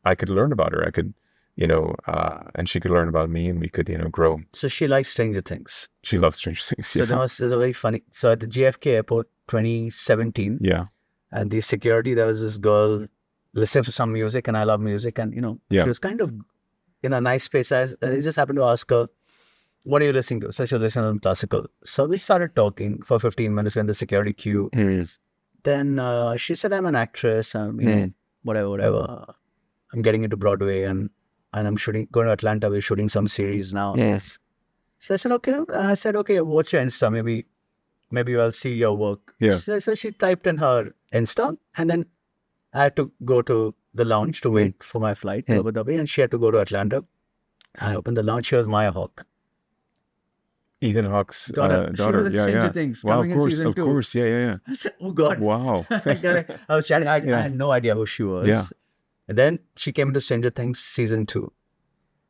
Speaker 2: I could learn about her. I could and she could learn about me, and we could, grow.
Speaker 1: So she likes Stranger Things.
Speaker 2: She loves Stranger Things.
Speaker 1: So there's a very funny. So at the JFK airport, 2017.
Speaker 2: Yeah.
Speaker 1: And the security, there was this girl listening to some music, and I love music, and she was kind of in a nice place. I just happened to ask her, "What are you listening to?" So she was listening to classical. So we started talking for 15 minutes in the security queue. Then she said, "I'm an actress. Whatever. I'm getting into Broadway, and I'm going to Atlanta. We're shooting some series now."
Speaker 2: Yes.
Speaker 1: So I said, "Okay." I said, "Okay, what's your Insta? Maybe I'll see your work."
Speaker 2: Yeah.
Speaker 1: So she typed in her Insta, and then I had to go to the lounge to wait for my flight to Abu Dhabi, and she had to go to Atlanta. I opened the lounge. She was Maya Hawke.
Speaker 2: Ethan Hawke's
Speaker 1: daughter. She was Stranger Things,
Speaker 2: wow,
Speaker 1: coming in season 2.
Speaker 2: Of course. Yeah.
Speaker 1: I said, "Oh God."
Speaker 2: Wow.
Speaker 1: I was chatting. I had no idea who she was.
Speaker 2: Yeah.
Speaker 1: And then she came into Stranger Things season 2.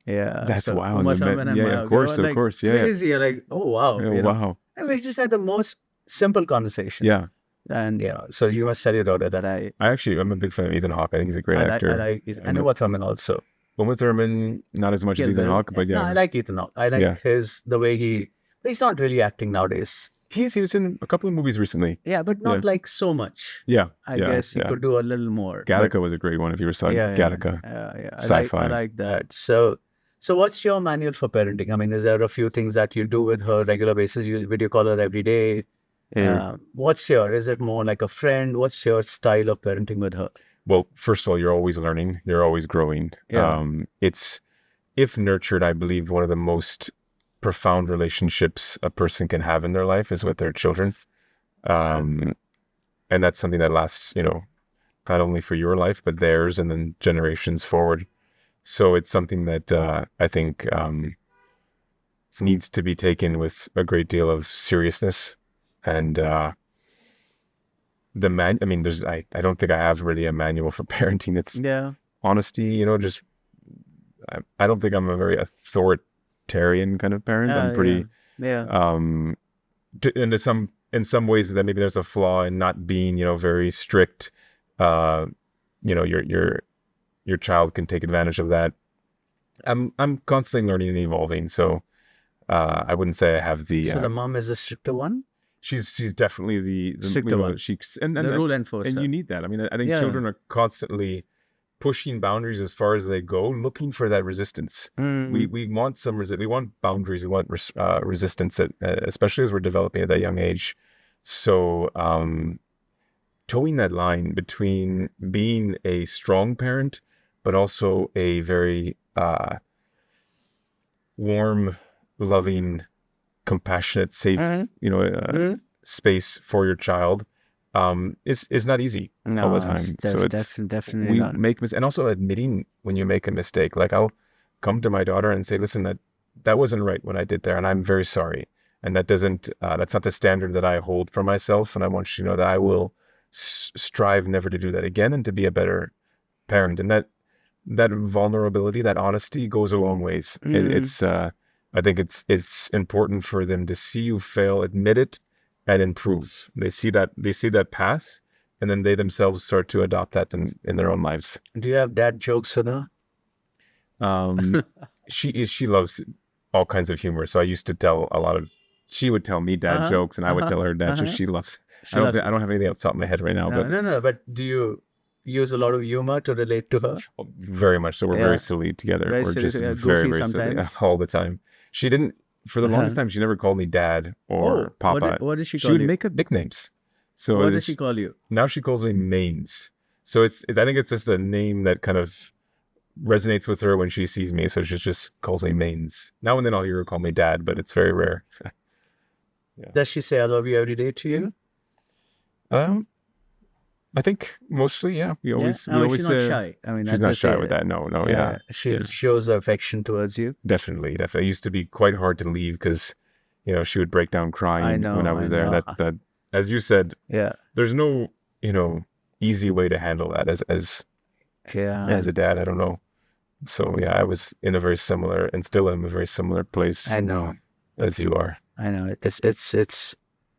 Speaker 1: Yeah.
Speaker 2: That's
Speaker 1: so
Speaker 2: wild.
Speaker 1: Uma Thurman and Maya,
Speaker 2: Of course. Yeah.
Speaker 1: Crazy. You're like, oh wow.
Speaker 2: Wow.
Speaker 1: And we just had the most simple conversation.
Speaker 2: Yeah.
Speaker 1: And so you must tell your daughter that
Speaker 2: I'm a big fan of Ethan Hawke. I think he's a great actor.
Speaker 1: I know Uma Thurman also.
Speaker 2: Uma Thurman, not as much as Ethan Hawke, but yeah.
Speaker 1: No, I like Ethan Hawke. I like the way he's not really acting nowadays.
Speaker 2: He was in a couple of movies recently.
Speaker 1: Yeah, but not like so much.
Speaker 2: Yeah.
Speaker 1: I guess he could do a little more.
Speaker 2: Gattaca was a great one if you ever saw Gattaca.
Speaker 1: Yeah.
Speaker 2: Sci-fi.
Speaker 1: I like that. So what's your manual for parenting? I mean, is there a few things that you do with her regular basis? You video call her every day. Is it more like a friend? What's your style of parenting with her?
Speaker 2: Well, first of all, you're always learning. You're always growing.
Speaker 1: Yeah.
Speaker 2: It's, if nurtured, I believe one of the most profound relationships a person can have in their life is with their children. And that's something that lasts, not only for your life, but theirs and then generations forward. So it's something that I think needs to be taken with a great deal of seriousness. And I don't think I have really a manual for parenting. It's honesty, just, I don't think I'm a very authoritarian kind of parent. I'm pretty, in some ways that maybe there's a flaw in not being, very strict. Your child can take advantage of that. I'm constantly learning and evolving. So I wouldn't say I have the.
Speaker 1: So the mom is the stricter one?
Speaker 2: She's definitely the
Speaker 1: stricter one.
Speaker 2: And
Speaker 1: the rule enforcer.
Speaker 2: And you need that. I mean, I think children are constantly pushing boundaries as far as they go, looking for that resistance. We want some we want boundaries. We want resistance, especially as we're developing at that young age. So towing that line between being a strong parent, but also a very warm, loving, compassionate, safe, space for your child is not easy all the time. So it's
Speaker 1: definitely not.
Speaker 2: And also admitting when you make a mistake. Like I'll come to my daughter and say, "Listen, that wasn't right what I did there, and I'm very sorry. And that's not the standard that I hold for myself. And I want you to know that I will strive never to do that again and to be a better parent." And that vulnerability, that honesty goes a long ways. I think it's important for them to see you fail, admit it, and improve. They see that path, and then they themselves start to adopt that in their own lives.
Speaker 1: Do you have dad jokes with her?
Speaker 2: She loves all kinds of humor. So I used to tell she would tell me dad jokes, and I would tell her dad jokes. She loves. I don't have anything else top of my head right now.
Speaker 1: No. But do you use a lot of humor to relate to her?
Speaker 2: Very much so. We're very silly together.
Speaker 1: We're
Speaker 2: just
Speaker 1: very, very
Speaker 2: silly all the time. She didn't, for the longest time, she never called me dad or papa.
Speaker 1: What did she call
Speaker 2: you? She would
Speaker 1: you?
Speaker 2: make up nicknames. So
Speaker 1: what did she call you?
Speaker 2: Now she calls me Mains. So I think it's just a name that kind of resonates with her when she sees me. So she just calls me Mains. Now and then I'll hear her call me dad, but it's very rare.
Speaker 1: Does she say "I love you" every day to you?
Speaker 2: I think mostly, yeah. We always
Speaker 1: she's not shy. I mean,
Speaker 2: she's not shy with that. No, yeah.
Speaker 1: She shows affection towards you.
Speaker 2: Definitely. It used to be quite hard to leave because, she would break down crying when I was there. That, as you said, there's no, easy way to handle that as a dad. I don't know. So yeah, I was in a very similar and still in a very similar place.
Speaker 1: I know,
Speaker 2: as you are.
Speaker 1: I know. It's.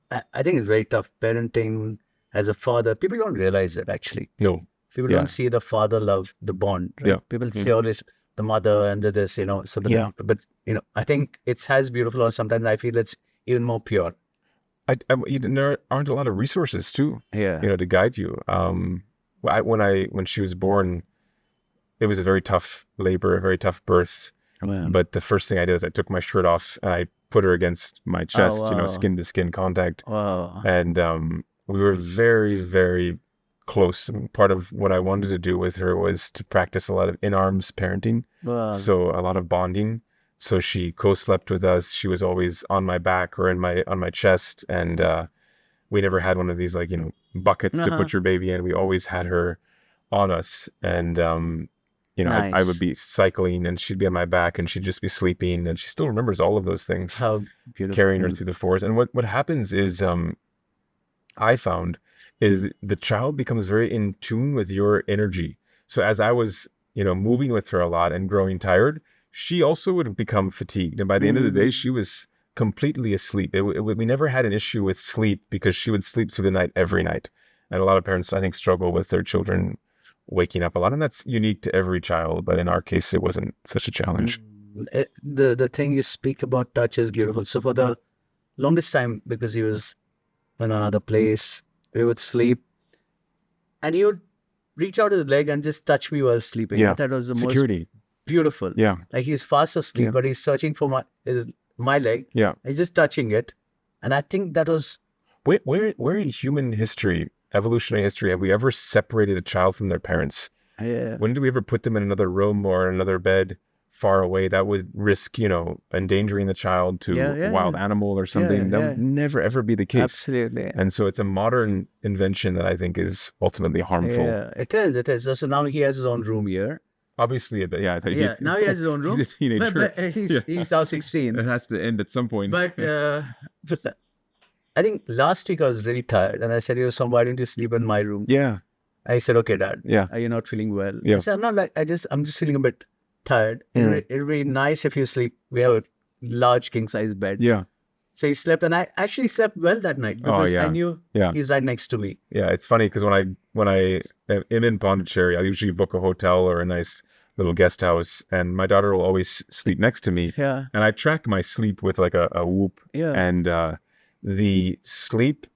Speaker 1: I think it's very tough parenting. As a father, people don't realize it actually.
Speaker 2: No.
Speaker 1: People don't see the father love, the bond. Right?
Speaker 2: Yeah.
Speaker 1: People say always, the mother and this, so but I think it's as beautiful, or sometimes I feel it's even more pure.
Speaker 2: There aren't a lot of resources too, to guide you. When she was born, it was a very tough labor, a very tough birth. But the first thing I did is I took my shirt off and I put her against my chest, skin to skin contact.
Speaker 1: Wow.
Speaker 2: And we were very, very close. And part of what I wanted to do with her was to practice a lot of in-arms parenting.
Speaker 1: Wow.
Speaker 2: So a lot of bonding. So she co-slept with us. She was always on my back or on my chest. And we never had one of these buckets to put your baby in. We always had her on us. And
Speaker 1: nice.
Speaker 2: I would be cycling and she'd be on my back and she'd just be sleeping, and she still remembers all of those things.
Speaker 1: How beautiful.
Speaker 2: Carrying her through the forest. And what happens is, I found, is the child becomes very in tune with your energy. So as I was, moving with her a lot and growing tired, she also would become fatigued. And by the end of the day, she was completely asleep. We never had an issue with sleep because she would sleep through the night every night. And a lot of parents, I think, struggle with their children waking up a lot, and that's unique to every child, but in our case it wasn't such a challenge.
Speaker 1: The thing you speak about touch is beautiful. So for the longest time, because he was in another place, we would sleep and he would reach out his leg and just touch me while sleeping. That was the
Speaker 2: security.
Speaker 1: most beautiful. Like he's fast asleep, but he's searching for my leg. He's just touching it, and I think that was
Speaker 2: where in human history, evolutionary history, have we ever separated a child from their parents? When did we ever put them in another room or another bed far away? That would risk, endangering the child to a wild animal or something. That would never, ever be the case.
Speaker 1: Absolutely.
Speaker 2: And so it's a modern invention that I think is ultimately harmful.
Speaker 1: Yeah, it is. So now he has his own room here.
Speaker 2: Obviously,
Speaker 1: now he has his own room.
Speaker 2: He's a teenager.
Speaker 1: But he's now 16.
Speaker 2: It has to end at some point.
Speaker 1: But I think last week I was really tired, and I said, "So why don't you sleep in my room?" I said, "Okay, Dad. Are you not feeling well?" I said, "I'm not I'm just feeling a bit tired. It'd be nice if you sleep. We have a large king size bed." So he slept, and I actually slept well that night because I knew he's right next to me.
Speaker 2: It's funny because when I am in Pondicherry, I usually book a hotel or a nice little guest house, and my daughter will always sleep next to me. And I track my sleep with like a Whoop. And the sleep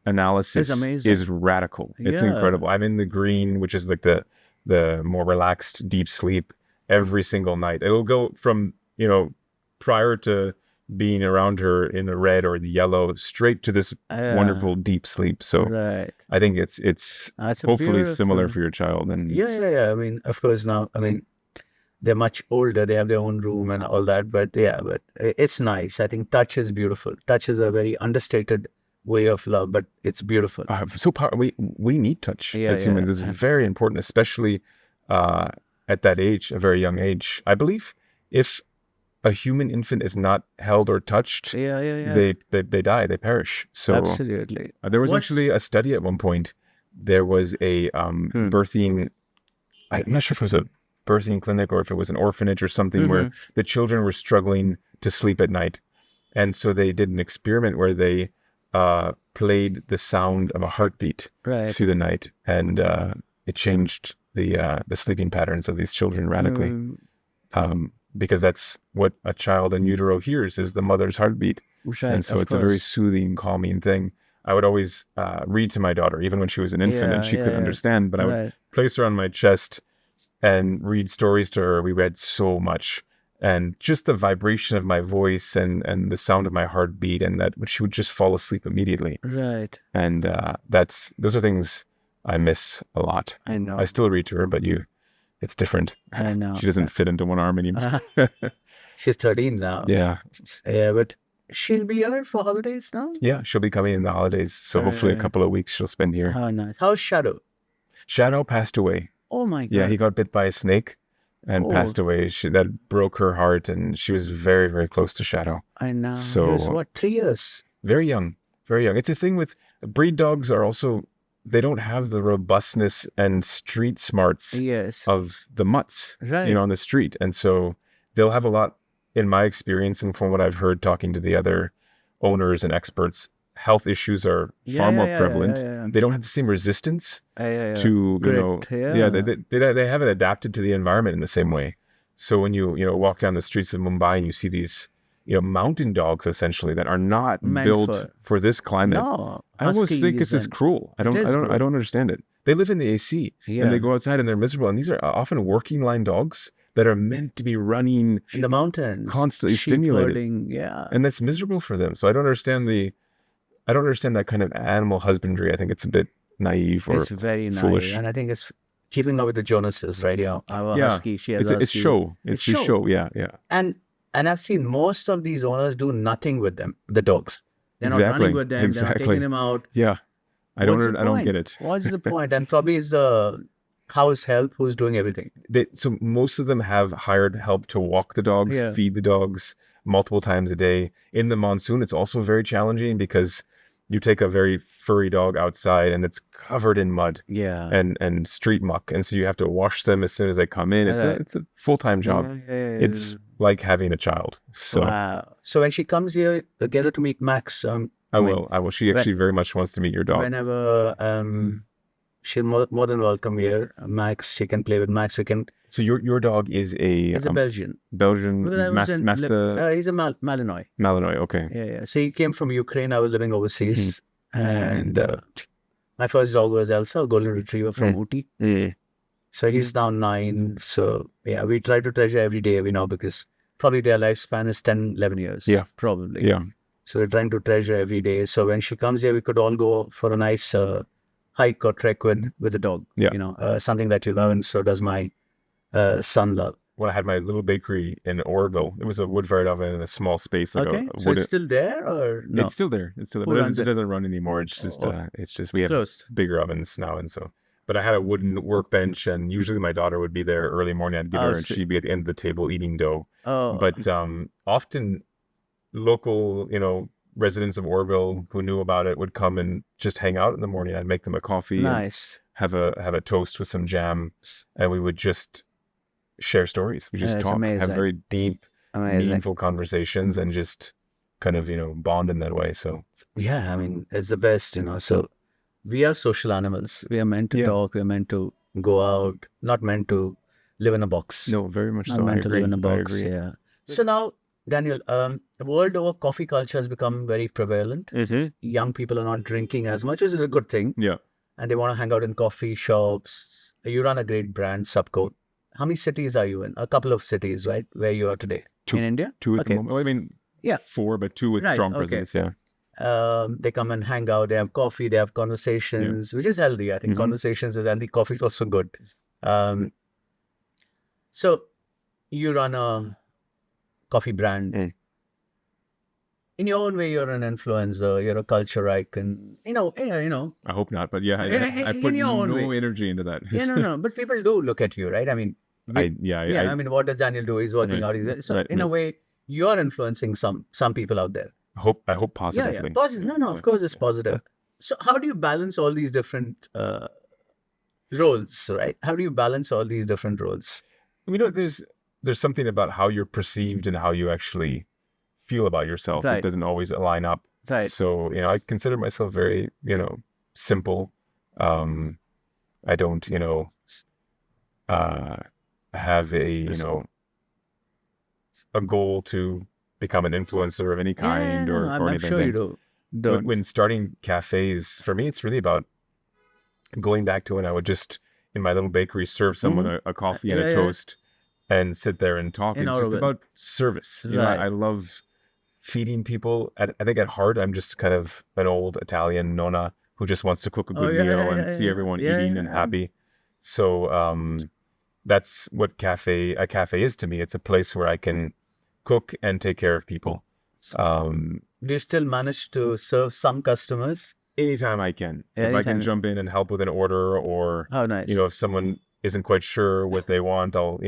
Speaker 2: analysis is radical. It's incredible. I'm in the green, which is like the more relaxed, deep sleep every single night. It'll go from, prior to being around her in the red or the yellow straight to this wonderful deep sleep. So I think it's hopefully similar for your child. And
Speaker 1: I mean, of course now, they're much older. They have their own room and all that. But it's nice. I think touch is beautiful. Touch is a very understated way of love, but it's beautiful.
Speaker 2: So we need touch as humans. It's very important, especially at that age, a very young age. I believe if a human infant is not held or touched, they die, they perish. So
Speaker 1: absolutely.
Speaker 2: There was actually a study at one point. There was a birthing, I'm not sure if it was a birthing clinic or if it was an orphanage or something, where the children were struggling to sleep at night. And so they did an experiment where they played the sound of a heartbeat through the night, and it changed the sleeping patterns of these children radically. Because that's what a child in utero hears, is the mother's heartbeat. And so it's a very soothing, calming thing. I would always read to my daughter, even when she was an infant and she couldn't understand, but I would place her on my chest and read stories to her. We read so much. And just the vibration of my voice and the sound of my heartbeat, and that she would just fall asleep immediately. And those are things I miss a lot.
Speaker 1: I know.
Speaker 2: I still read to her, but it's different.
Speaker 1: I know.
Speaker 2: She doesn't fit into one arm anymore.
Speaker 1: She's 13 now.
Speaker 2: Yeah,
Speaker 1: but she'll be here for holidays now?
Speaker 2: Yeah, she'll be coming in the holidays. So hopefully a couple of weeks she'll spend here.
Speaker 1: How nice. How's Shadow?
Speaker 2: Shadow passed away.
Speaker 1: Oh my God.
Speaker 2: Yeah, he got bit by a snake and passed away. That broke her heart, and she was very, very close to Shadow.
Speaker 1: I know.
Speaker 2: So,
Speaker 1: he was, what, 3 years?
Speaker 2: Very young. Very young. It's a thing with breed dogs are also, they don't have the robustness and street smarts of the mutts, on the street. And so they'll have a lot, in my experience and from what I've heard talking to the other owners and experts, health issues are far more prevalent. They don't have the same resistance to, they haven't adapted to the environment in the same way. So when you walk down the streets of Mumbai and you see these mountain dogs essentially that are not
Speaker 1: Meant
Speaker 2: built for this climate,
Speaker 1: No,
Speaker 2: I almost think
Speaker 1: huskies
Speaker 2: this is
Speaker 1: and-
Speaker 2: cruel. I
Speaker 1: It is
Speaker 2: don't
Speaker 1: cruel.
Speaker 2: understand it. They live in the AC
Speaker 1: Yeah.
Speaker 2: and they go outside and they're miserable. And these are often working line dogs that are meant to be running
Speaker 1: in the mountains,
Speaker 2: constantly
Speaker 1: sheep
Speaker 2: stimulated.
Speaker 1: herding, yeah.
Speaker 2: and that's miserable for them. So I don't understand that kind of animal husbandry. I think it's a bit naive or
Speaker 1: It's very nice,
Speaker 2: foolish.
Speaker 1: and I think it's keeping up with the Jonases, right? Yeah, our
Speaker 2: Yeah.
Speaker 1: husky, she has
Speaker 2: It's
Speaker 1: husky.
Speaker 2: show. It's
Speaker 1: It's
Speaker 2: just
Speaker 1: show.
Speaker 2: show. Yeah, yeah.
Speaker 1: And I've seen most of these owners do nothing with them, the dogs. They're not
Speaker 2: Exactly,
Speaker 1: running with them. They're not
Speaker 2: exactly.
Speaker 1: taking them out.
Speaker 2: Yeah. I
Speaker 1: What's
Speaker 2: don't
Speaker 1: the
Speaker 2: get
Speaker 1: point?
Speaker 2: it.
Speaker 1: What's the point? And probably it's the house help who's doing everything.
Speaker 2: So most of them have hired help to walk the dogs,
Speaker 1: Yeah.
Speaker 2: feed the dogs multiple times a day. In the monsoon, it's also very challenging because you take a very furry dog outside and it's covered in mud
Speaker 1: Yeah.
Speaker 2: and street muck, and so you have to wash them as soon as they come in. It's
Speaker 1: Right.
Speaker 2: it's a full-time job. It's like having a child. So
Speaker 1: wow. So when she comes here, get her to meet Max.
Speaker 2: I
Speaker 1: mean,
Speaker 2: will. She actually very much wants to meet your dog.
Speaker 1: Whenever she's more than welcome here. Max, she can play with Max. We can.
Speaker 2: So your dog is
Speaker 1: He's a Belgian.
Speaker 2: Belgian
Speaker 1: Because I was in
Speaker 2: Master
Speaker 1: he's a Malinois.
Speaker 2: Malinois. Okay.
Speaker 1: Yeah. So he came from Ukraine. I was living overseas, and my first dog was Elsa, a golden retriever from Uti. So he's now 9. So yeah, we try to treasure every day we know, because probably their lifespan is 10, 11 years.
Speaker 2: Yeah.
Speaker 1: Probably.
Speaker 2: Yeah.
Speaker 1: So we're trying to treasure every day. So when she comes here, we could all go for a nice hike or trek with the dog.
Speaker 2: Yeah.
Speaker 1: Something that you love, and so does my son love.
Speaker 2: When I had my little bakery in Orville, it was a wood-fired oven in a small space. Like
Speaker 1: Okay.
Speaker 2: a
Speaker 1: So
Speaker 2: wooden,
Speaker 1: it's still there, or no?
Speaker 2: It's still there. It's still there.
Speaker 1: Who
Speaker 2: But it
Speaker 1: runs
Speaker 2: doesn't,
Speaker 1: it?
Speaker 2: it doesn't run anymore. It's just we have
Speaker 1: Closed.
Speaker 2: bigger ovens now, and so. But I had a wooden workbench, and usually my daughter would be there early morning. I'd give her, and
Speaker 1: so-
Speaker 2: she'd be at the end of the table eating dough.
Speaker 1: Oh,
Speaker 2: But often, local, residents of Orville who knew about it would come and just hang out in the morning. I'd make them a coffee, and
Speaker 1: nice.
Speaker 2: have a toast with some jam, and we would just share stories. We just
Speaker 1: That's
Speaker 2: talk, have
Speaker 1: amazing.
Speaker 2: very deep,
Speaker 1: Amazing.
Speaker 2: meaningful conversations, and just kind of bond in that way. So
Speaker 1: Yeah, I mean, it's the best, So we are social animals. We are meant to
Speaker 2: Yeah.
Speaker 1: talk. We are meant to go out, not meant to live in a box.
Speaker 2: no, very much
Speaker 1: Not
Speaker 2: so. I
Speaker 1: meant to live
Speaker 2: agree.
Speaker 1: in a
Speaker 2: I
Speaker 1: box.
Speaker 2: agree.
Speaker 1: Yeah. So now, Daniel, the world over, coffee culture has become very prevalent. Young people are not drinking as much, which is a good thing.
Speaker 2: Yeah.
Speaker 1: And they want to hang out in coffee shops. You run a great brand, Subko. How many cities are you in? A couple of cities, right? Where you are today?
Speaker 2: 2.
Speaker 1: In India?
Speaker 2: 2 at
Speaker 1: Okay.
Speaker 2: the moment. Well, I mean,
Speaker 1: Yeah.
Speaker 2: 4, but 2 with
Speaker 1: Right,
Speaker 2: strong
Speaker 1: okay.
Speaker 2: presence. Yeah.
Speaker 1: They come and hang out. They have coffee. They have conversations, which is healthy. I think
Speaker 2: Mhm.
Speaker 1: conversations is healthy. Coffee is also good. So you run a coffee brand.
Speaker 2: Mm.
Speaker 1: In your own way, you're an influencer. You're a culture icon.
Speaker 2: I hope not, but yeah, I
Speaker 1: In
Speaker 2: put
Speaker 1: your own
Speaker 2: no
Speaker 1: way.
Speaker 2: energy into that.
Speaker 1: No. But people do look at you, right? I mean,
Speaker 2: I
Speaker 1: I mean, what does Daniel do? He's working
Speaker 2: Right.
Speaker 1: out. So
Speaker 2: Right,
Speaker 1: in a
Speaker 2: right.
Speaker 1: way, you're influencing some people out there.
Speaker 2: I hope positively.
Speaker 1: Positive. No, of course it's positive. So how do you balance all these different roles, right? How do you balance all these different roles?
Speaker 2: There's something about how you're perceived and how you actually feel about yourself.
Speaker 1: Right.
Speaker 2: It doesn't always line up.
Speaker 1: Right.
Speaker 2: So, I consider myself very, simple. I don't, have a goal to become an influencer of any kind or
Speaker 1: I'm
Speaker 2: anything.
Speaker 1: sure you do.
Speaker 2: When starting cafes, for me, it's really about going back to when I would just, in my little bakery, serve someone a coffee and
Speaker 1: Yeah,
Speaker 2: a
Speaker 1: yeah.
Speaker 2: toast and sit there and talk.
Speaker 1: In
Speaker 2: It's just
Speaker 1: Auroville.
Speaker 2: about service.
Speaker 1: Right.
Speaker 2: I love feeding people. I think at heart, I'm just kind of an old Italian nonna who just wants to cook a good meal and see everyone eating and happy. So that's what a cafe is to me. It's a place where I can cook and take care of people.
Speaker 1: Do you still manage to serve some customers?
Speaker 2: Anytime I can. If I
Speaker 1: Anytime.
Speaker 2: can jump in and help with an order, or
Speaker 1: Oh, nice.
Speaker 2: if someone isn't quite sure what they want, I'll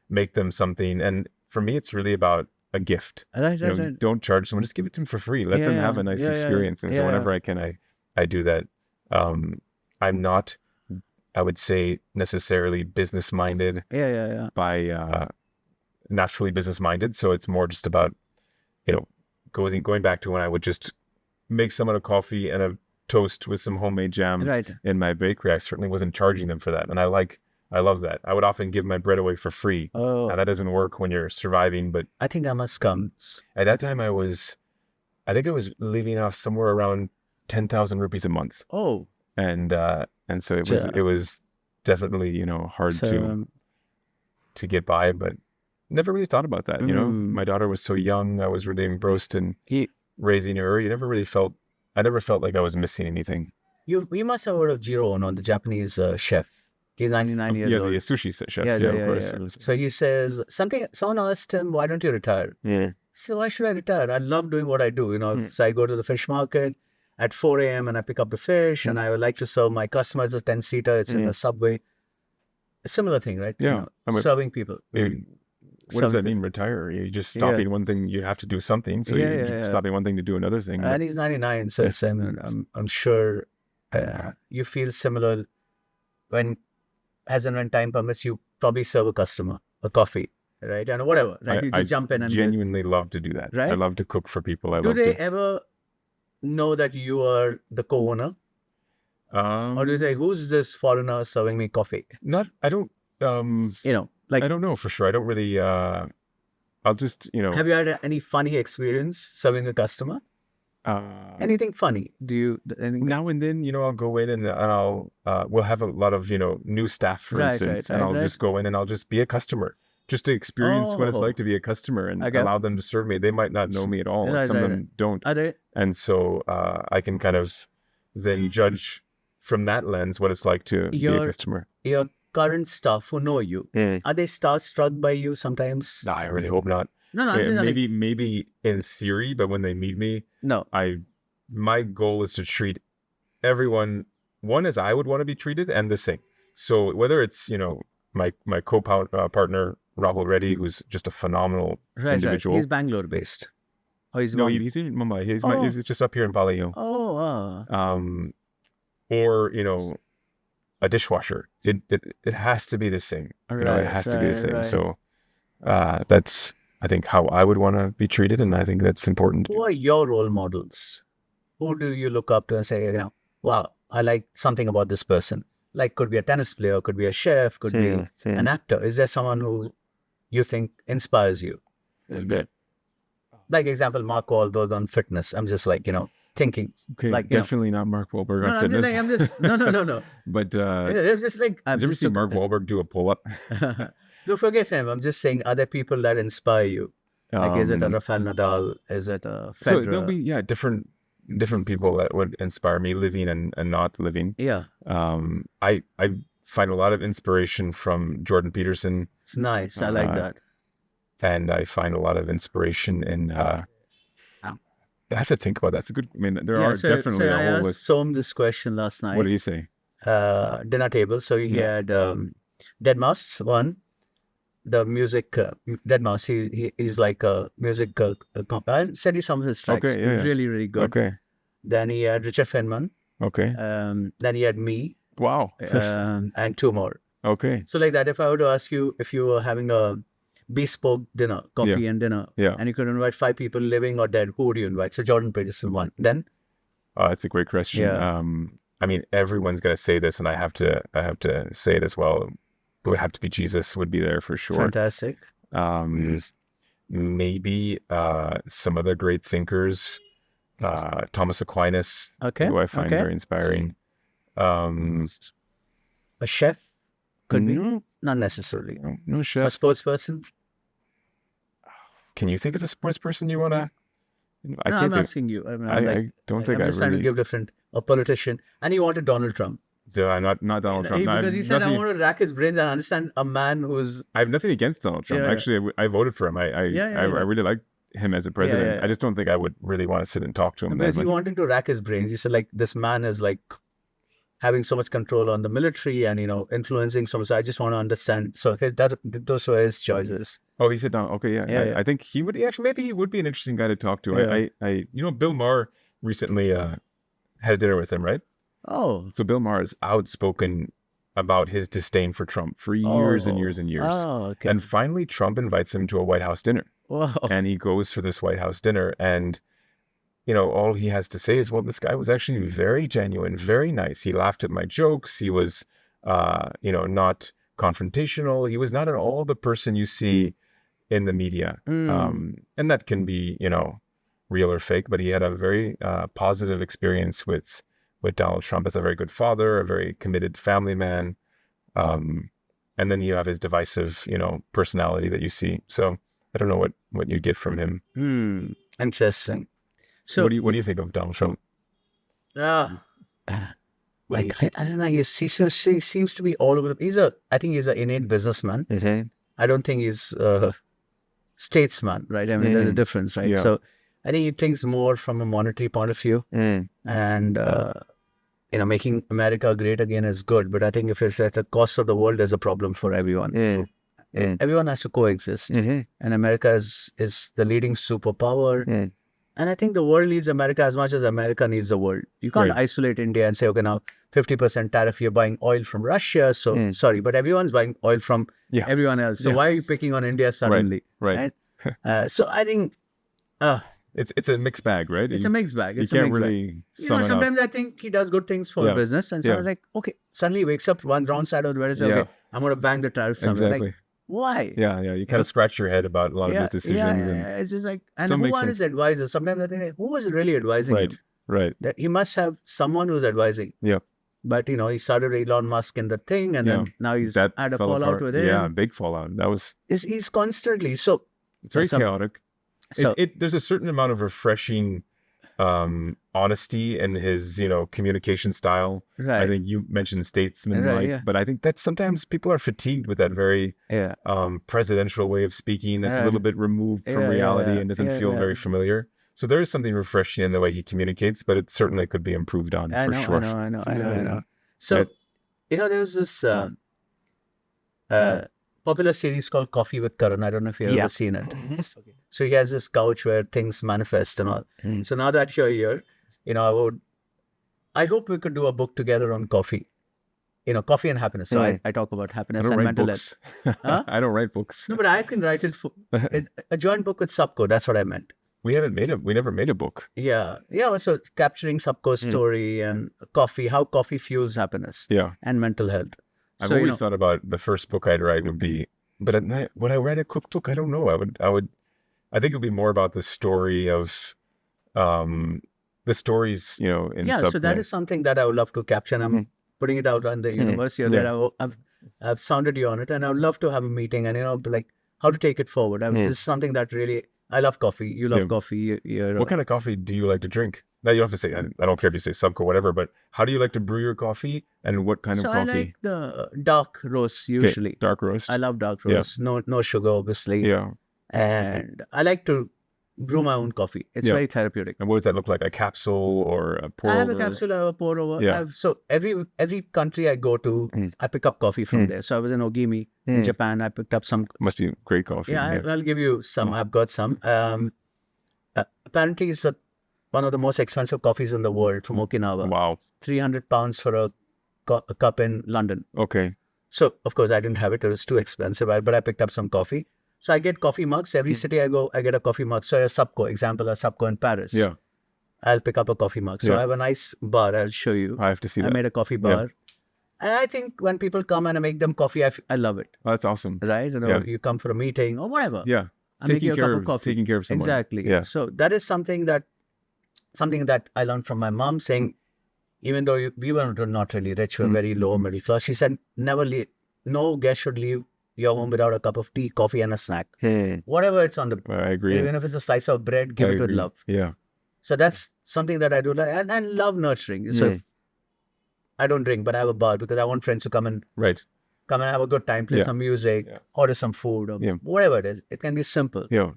Speaker 2: make them something. And for me, it's really about a gift.
Speaker 1: Right.
Speaker 2: Don't charge someone, just give it to them for free. Let them have a nice experience. And so whenever I can, I do that. I'm not, I would say, necessarily business minded
Speaker 1: Yeah.
Speaker 2: by naturally business minded. So it's more just about, going back to when I would just make someone a coffee and a toast with some homemade jam
Speaker 1: Right.
Speaker 2: in my bakery. I certainly wasn't charging them for that. And I like I love that. I would often give my bread away for free.
Speaker 1: Oh,
Speaker 2: Now that doesn't work when you're surviving, but
Speaker 1: I think I must come.
Speaker 2: at that time I think I was living off somewhere around 10,000 rupees a month.
Speaker 1: Oh,
Speaker 2: And so
Speaker 1: Yeah.
Speaker 2: it was definitely, you know, hard
Speaker 1: so
Speaker 2: to get by, but never really thought about that, you know.
Speaker 1: Mm.
Speaker 2: My daughter was so young, I was really engrossed in
Speaker 1: he,
Speaker 2: raising her. I never felt like I was missing anything.
Speaker 1: you must have heard of Jiro Ono, the Japanese chef. He's 99 years
Speaker 2: Yeah,
Speaker 1: old.
Speaker 2: the sushi chef.
Speaker 1: Yeah,
Speaker 2: Yeah,
Speaker 1: yeah,
Speaker 2: of course.
Speaker 1: yeah. So he says someone asked him, why don't you retire?
Speaker 2: Yeah.
Speaker 1: So why should I retire? I love doing what I do. You know, so I go to the fish market at 4 a.m. and I pick up the fish and I would like to serve my customers a 10-seater. It's in a Subway. A similar thing, right?
Speaker 2: Yeah.
Speaker 1: You know,
Speaker 2: I mean,
Speaker 1: serving people.
Speaker 2: what does that mean, retire? You're just stopping one thing, you have to do something. So you're stopping one thing to do another thing.
Speaker 1: And he's 99, so it's, I'm sure you feel similar when, as and when time permits, you probably serve a customer a coffee, right? And whatever, right? You just jump in and
Speaker 2: genuinely love to do that.
Speaker 1: Right?
Speaker 2: I love to cook for people.
Speaker 1: do they ever know that you are the co-owner? Or do you say, who's this foreigner serving me coffee?
Speaker 2: I don't,
Speaker 1: You know, like,
Speaker 2: I don't know for sure. I don't really, I'll just, you know.
Speaker 1: have you had any funny experience serving a customer? Anything funny? Do you? Anything?
Speaker 2: Now and then, you know, I'll go in and I'll, we'll have a lot of, you know, new staff, for instance, and I'll just go in and I'll just be a customer, just to experience what it's like to be a customer and allow them to serve me. They might not know me at all. Some of them don't.
Speaker 1: Are they?
Speaker 2: And so I can kind of then judge from that lens what it's like to be a customer.
Speaker 1: Your current staff who know you, are they starstruck by you sometimes?
Speaker 2: No, I really hope not.
Speaker 1: No,
Speaker 2: Maybe in theory, but when they meet me,
Speaker 1: no.
Speaker 2: My goal is to treat everyone as I would want to be treated and the same. So whether it's, you know, my co-partner Rahul Reddy, who's just a phenomenal individual.
Speaker 1: He's Bangalore based. Oh, he's
Speaker 2: he's in Mumbai. He's just up here in Palayu. Or, you know, a dishwasher. It has to be the same. You know, it has to be the same. So that's, I think, how I would want to be treated, and I think that's important.
Speaker 1: Who are your role models? Who do you look up to and say, you know, wow, I like something about this person? Like, could be a tennis player, could be a chef, could be an actor. Is there someone who you think inspires you?
Speaker 2: Good.
Speaker 1: Like, example, Mark Wahlberg on fitness. I'm just like, you know, thinking.
Speaker 2: Okay,
Speaker 1: like,
Speaker 2: definitely not Mark Wahlberg on fitness.
Speaker 1: I'm just no.
Speaker 2: But
Speaker 1: it's just like,
Speaker 2: have you ever seen Mark Wahlberg do a pull-up?
Speaker 1: Don't forget him. I'm just saying, are there people that inspire you? Like, is it a Rafael Nadal? Is it a Federer?
Speaker 2: So there'll be different people that would inspire me, living and not living.
Speaker 1: Yeah.
Speaker 2: I find a lot of inspiration from Jordan Peterson.
Speaker 1: It's nice. I like that.
Speaker 2: And I find a lot of inspiration in. I have to think about that. It's a good. I mean, there are definitely a whole list.
Speaker 1: I asked Som this question last night.
Speaker 2: What did he say?
Speaker 1: Dinner table. So he had Dead Mouse one. The music, Dead Mouse, he's like a music, I sent you some of his tracks.
Speaker 2: Okay, yeah.
Speaker 1: Really, really good.
Speaker 2: Okay.
Speaker 1: Then he had Richard Feynman.
Speaker 2: Okay.
Speaker 1: Then he had me.
Speaker 2: Wow.
Speaker 1: And two more.
Speaker 2: Okay.
Speaker 1: So like that, if I were to ask you if you were having a bespoke dinner, coffee and dinner, and you could invite 5 people living or dead, who would you invite? So Jordan Peterson one. Then?
Speaker 2: That's a great question.
Speaker 1: Yeah.
Speaker 2: I mean, everyone's going to say this, and I have to say it as well. It would have to be Jesus would be there for sure.
Speaker 1: Fantastic.
Speaker 2: Maybe some other great thinkers, Thomas Aquinas, who I find very inspiring.
Speaker 1: A chef? Could be? Not necessarily.
Speaker 2: No chef.
Speaker 1: A sports person?
Speaker 2: Can you think of a sports person you want to?
Speaker 1: I'm asking you.
Speaker 2: I don't think
Speaker 1: I'm just trying to give different. A politician. And you wanted Donald Trump.
Speaker 2: Yeah, not Donald Trump.
Speaker 1: Because he said, I want to rack his brains and understand a man who's...
Speaker 2: I have nothing against Donald Trump. Actually, I voted for him. I really like him as a president. I just don't think I would really want to sit and talk to him.
Speaker 1: Because he wanted to rack his brains. He said, like, this man is like having so much control on the military and, you know, influencing so much. So I just want to understand. So those were his choices.
Speaker 2: Oh, he said, no, okay, I think he would maybe he would be an interesting guy to talk to. You know, Bill Maher recently had dinner with him, right?
Speaker 1: Oh.
Speaker 2: So Bill Maher is outspoken about his disdain for Trump for years and years and years.
Speaker 1: Oh, okay.
Speaker 2: And finally, Trump invites him to a White House dinner.
Speaker 1: Whoa.
Speaker 2: And he goes for this White House dinner. And, you know, all he has to say is, well, this guy was actually very genuine, very nice. He laughed at my jokes. He was, you know, not confrontational. He was not at all the person you see in the media. And that can be, real or fake, but he had a very positive experience with Donald Trump as a very good father, a very committed family man. And then you have his divisive, personality that you see. So I don't know what you get from him.
Speaker 1: Interesting. So
Speaker 2: what do you think of Donald Trump?
Speaker 1: I don't know. He seems to be all over. I think he's an innate businessman. I don't think he's a statesman, right? I mean, there's a difference, right?
Speaker 2: Yeah.
Speaker 1: So I think he thinks more from a monetary point of view, and making America great again is good. But I think if it's at the cost of the world, there's a problem for everyone. Everyone has to coexist, and America is the leading superpower. And I think the world needs America as much as America needs the world. You can't isolate India and say, okay, now 50% tariff, you're buying oil from Russia. So sorry, but everyone's buying oil from everyone else. So why are you picking on India suddenly?
Speaker 2: Right.
Speaker 1: So I think
Speaker 2: it's a mixed bag, right?
Speaker 1: It's a mixed bag. It's
Speaker 2: you
Speaker 1: a
Speaker 2: can't
Speaker 1: mixed
Speaker 2: really
Speaker 1: bag.
Speaker 2: sum it up.
Speaker 1: Sometimes I think he does good things for business, and so like, okay, suddenly he wakes up one wrong side of the bed and says, okay, I'm going to bang the tariff somewhere.
Speaker 2: Exactly.
Speaker 1: Like, why?
Speaker 2: Yeah. You kind of scratch your head about a lot of his decisions.
Speaker 1: Yeah. It's just like, and who are his advisors? Sometimes I think, like, who was really advising him?
Speaker 2: Right.
Speaker 1: That he must have someone who's advising.
Speaker 2: Yeah.
Speaker 1: But, he started Elon Musk in the thing, and then now he's had a fallout with him.
Speaker 2: Yeah, big fallout. That was...
Speaker 1: He's constantly... So
Speaker 2: it's very chaotic. So there's a certain amount of refreshing honesty in his, communication style.
Speaker 1: Right.
Speaker 2: I think you mentioned statesman, but I think that sometimes people are fatigued with that very presidential way of speaking that's a little bit removed from reality and doesn't feel very familiar. So there is something refreshing in the way he communicates, but it certainly could be improved on for sure.
Speaker 1: I know. So, there was this popular series called Coffee with Karan. I don't know if you've ever seen it. Okay. So he has this couch where things manifest and all. So now that you're here, I hope we could do a book together on coffee. Coffee and happiness. So I talk about happiness and mental health.
Speaker 2: Huh? I don't write books.
Speaker 1: No, but I can write it for a joint book with Subko. That's what I meant.
Speaker 2: We never made a book.
Speaker 1: Yeah. So capturing Subko's story and coffee, how coffee fuels happiness and mental health.
Speaker 2: I've always thought about the first book I'd write would be, but would I write a cookbook? I don't know. I think it would be more about the story of, the stories, in Subko.
Speaker 1: So that is something that I would love to capture. And I'm putting it out on the university that I've sounded you on it, and I would love to have a meeting and, like how to take it forward. This is something that really, I love coffee. You love coffee.
Speaker 2: What kind of coffee do you like to drink? Now you don't have to say, I don't care if you say Subko, whatever, but how do you like to brew your coffee and what kind of coffee?
Speaker 1: I like the dark roast usually.
Speaker 2: Okay, dark roast.
Speaker 1: I love dark roast. No sugar, obviously.
Speaker 2: Yeah.
Speaker 1: And I like to brew my own coffee. It's very therapeutic.
Speaker 2: And what does that look like? A capsule or a pour over?
Speaker 1: I have a capsule, I have a pour over.
Speaker 2: Yeah.
Speaker 1: So every country I go to, I pick up coffee from there. So I was in Ogimi, in Japan. I picked up some.
Speaker 2: Must be great coffee.
Speaker 1: Yeah, I'll give you some. I've got some. Apparently, it's one of the most expensive coffees in the world from Okinawa.
Speaker 2: Wow.
Speaker 1: 300 pounds for a cup in London.
Speaker 2: Okay.
Speaker 1: So, of course, I didn't have it. It was too expensive, but I picked up some coffee. So I get coffee mugs. Every city I go, I get a coffee mug. So a Subko, example, a Subko in Paris.
Speaker 2: Yeah.
Speaker 1: I'll pick up a coffee mug. So I have a nice bar. I'll show you.
Speaker 2: I have to see that.
Speaker 1: I made a coffee bar. And I think when people come and I make them coffee, I love it.
Speaker 2: Oh, that's awesome.
Speaker 1: Right? You come for a meeting or whatever.
Speaker 2: Yeah.
Speaker 1: I make you a cup of coffee.
Speaker 2: Taking care of someone.
Speaker 1: Exactly.
Speaker 2: Yeah.
Speaker 1: So that is something that I learned from my mom, saying, even though we were not really rich, we were very low middle class, she said, no guest should leave your home without a cup of tea, coffee, and a snack. Whatever it's on the...
Speaker 2: I agree.
Speaker 1: Even if it's a slice of bread, give it with love.
Speaker 2: Yeah.
Speaker 1: So that's something that I do like, and love nurturing. So if I don't drink, but I have a bar because I want friends to come and have a good time, play some music, order some food, or whatever it is. It can be simple.
Speaker 2: Yeah.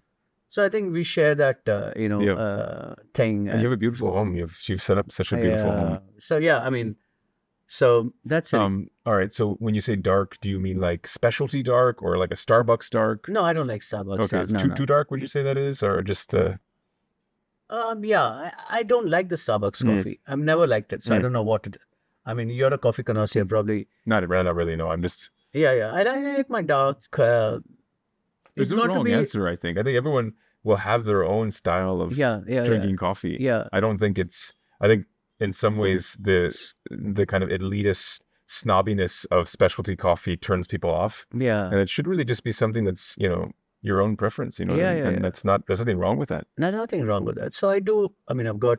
Speaker 1: So I think we share that, thing.
Speaker 2: And you have a beautiful home. You've set up such a beautiful home.
Speaker 1: So that's it.
Speaker 2: All right. So when you say dark, do you mean like specialty dark or like a Starbucks dark?
Speaker 1: No, I don't like Starbucks.
Speaker 2: Okay, it's too dark. Would you say that is, or just?
Speaker 1: I don't like the Starbucks coffee. I've never liked it, so I don't know what it. I mean, you're a coffee connoisseur, probably.
Speaker 2: Not really. No, I'm just.
Speaker 1: Yeah. I like my dark.
Speaker 2: There's no wrong answer. I think everyone will have their own style of drinking coffee.
Speaker 1: Yeah.
Speaker 2: I don't think it's. I think in some ways the kind of elitist snobbiness of specialty coffee turns people off.
Speaker 1: Yeah.
Speaker 2: And it should really just be something that's, your own preference,
Speaker 1: Yeah,
Speaker 2: and
Speaker 1: yeah.
Speaker 2: there's nothing wrong with that.
Speaker 1: No, nothing wrong with that. So I've got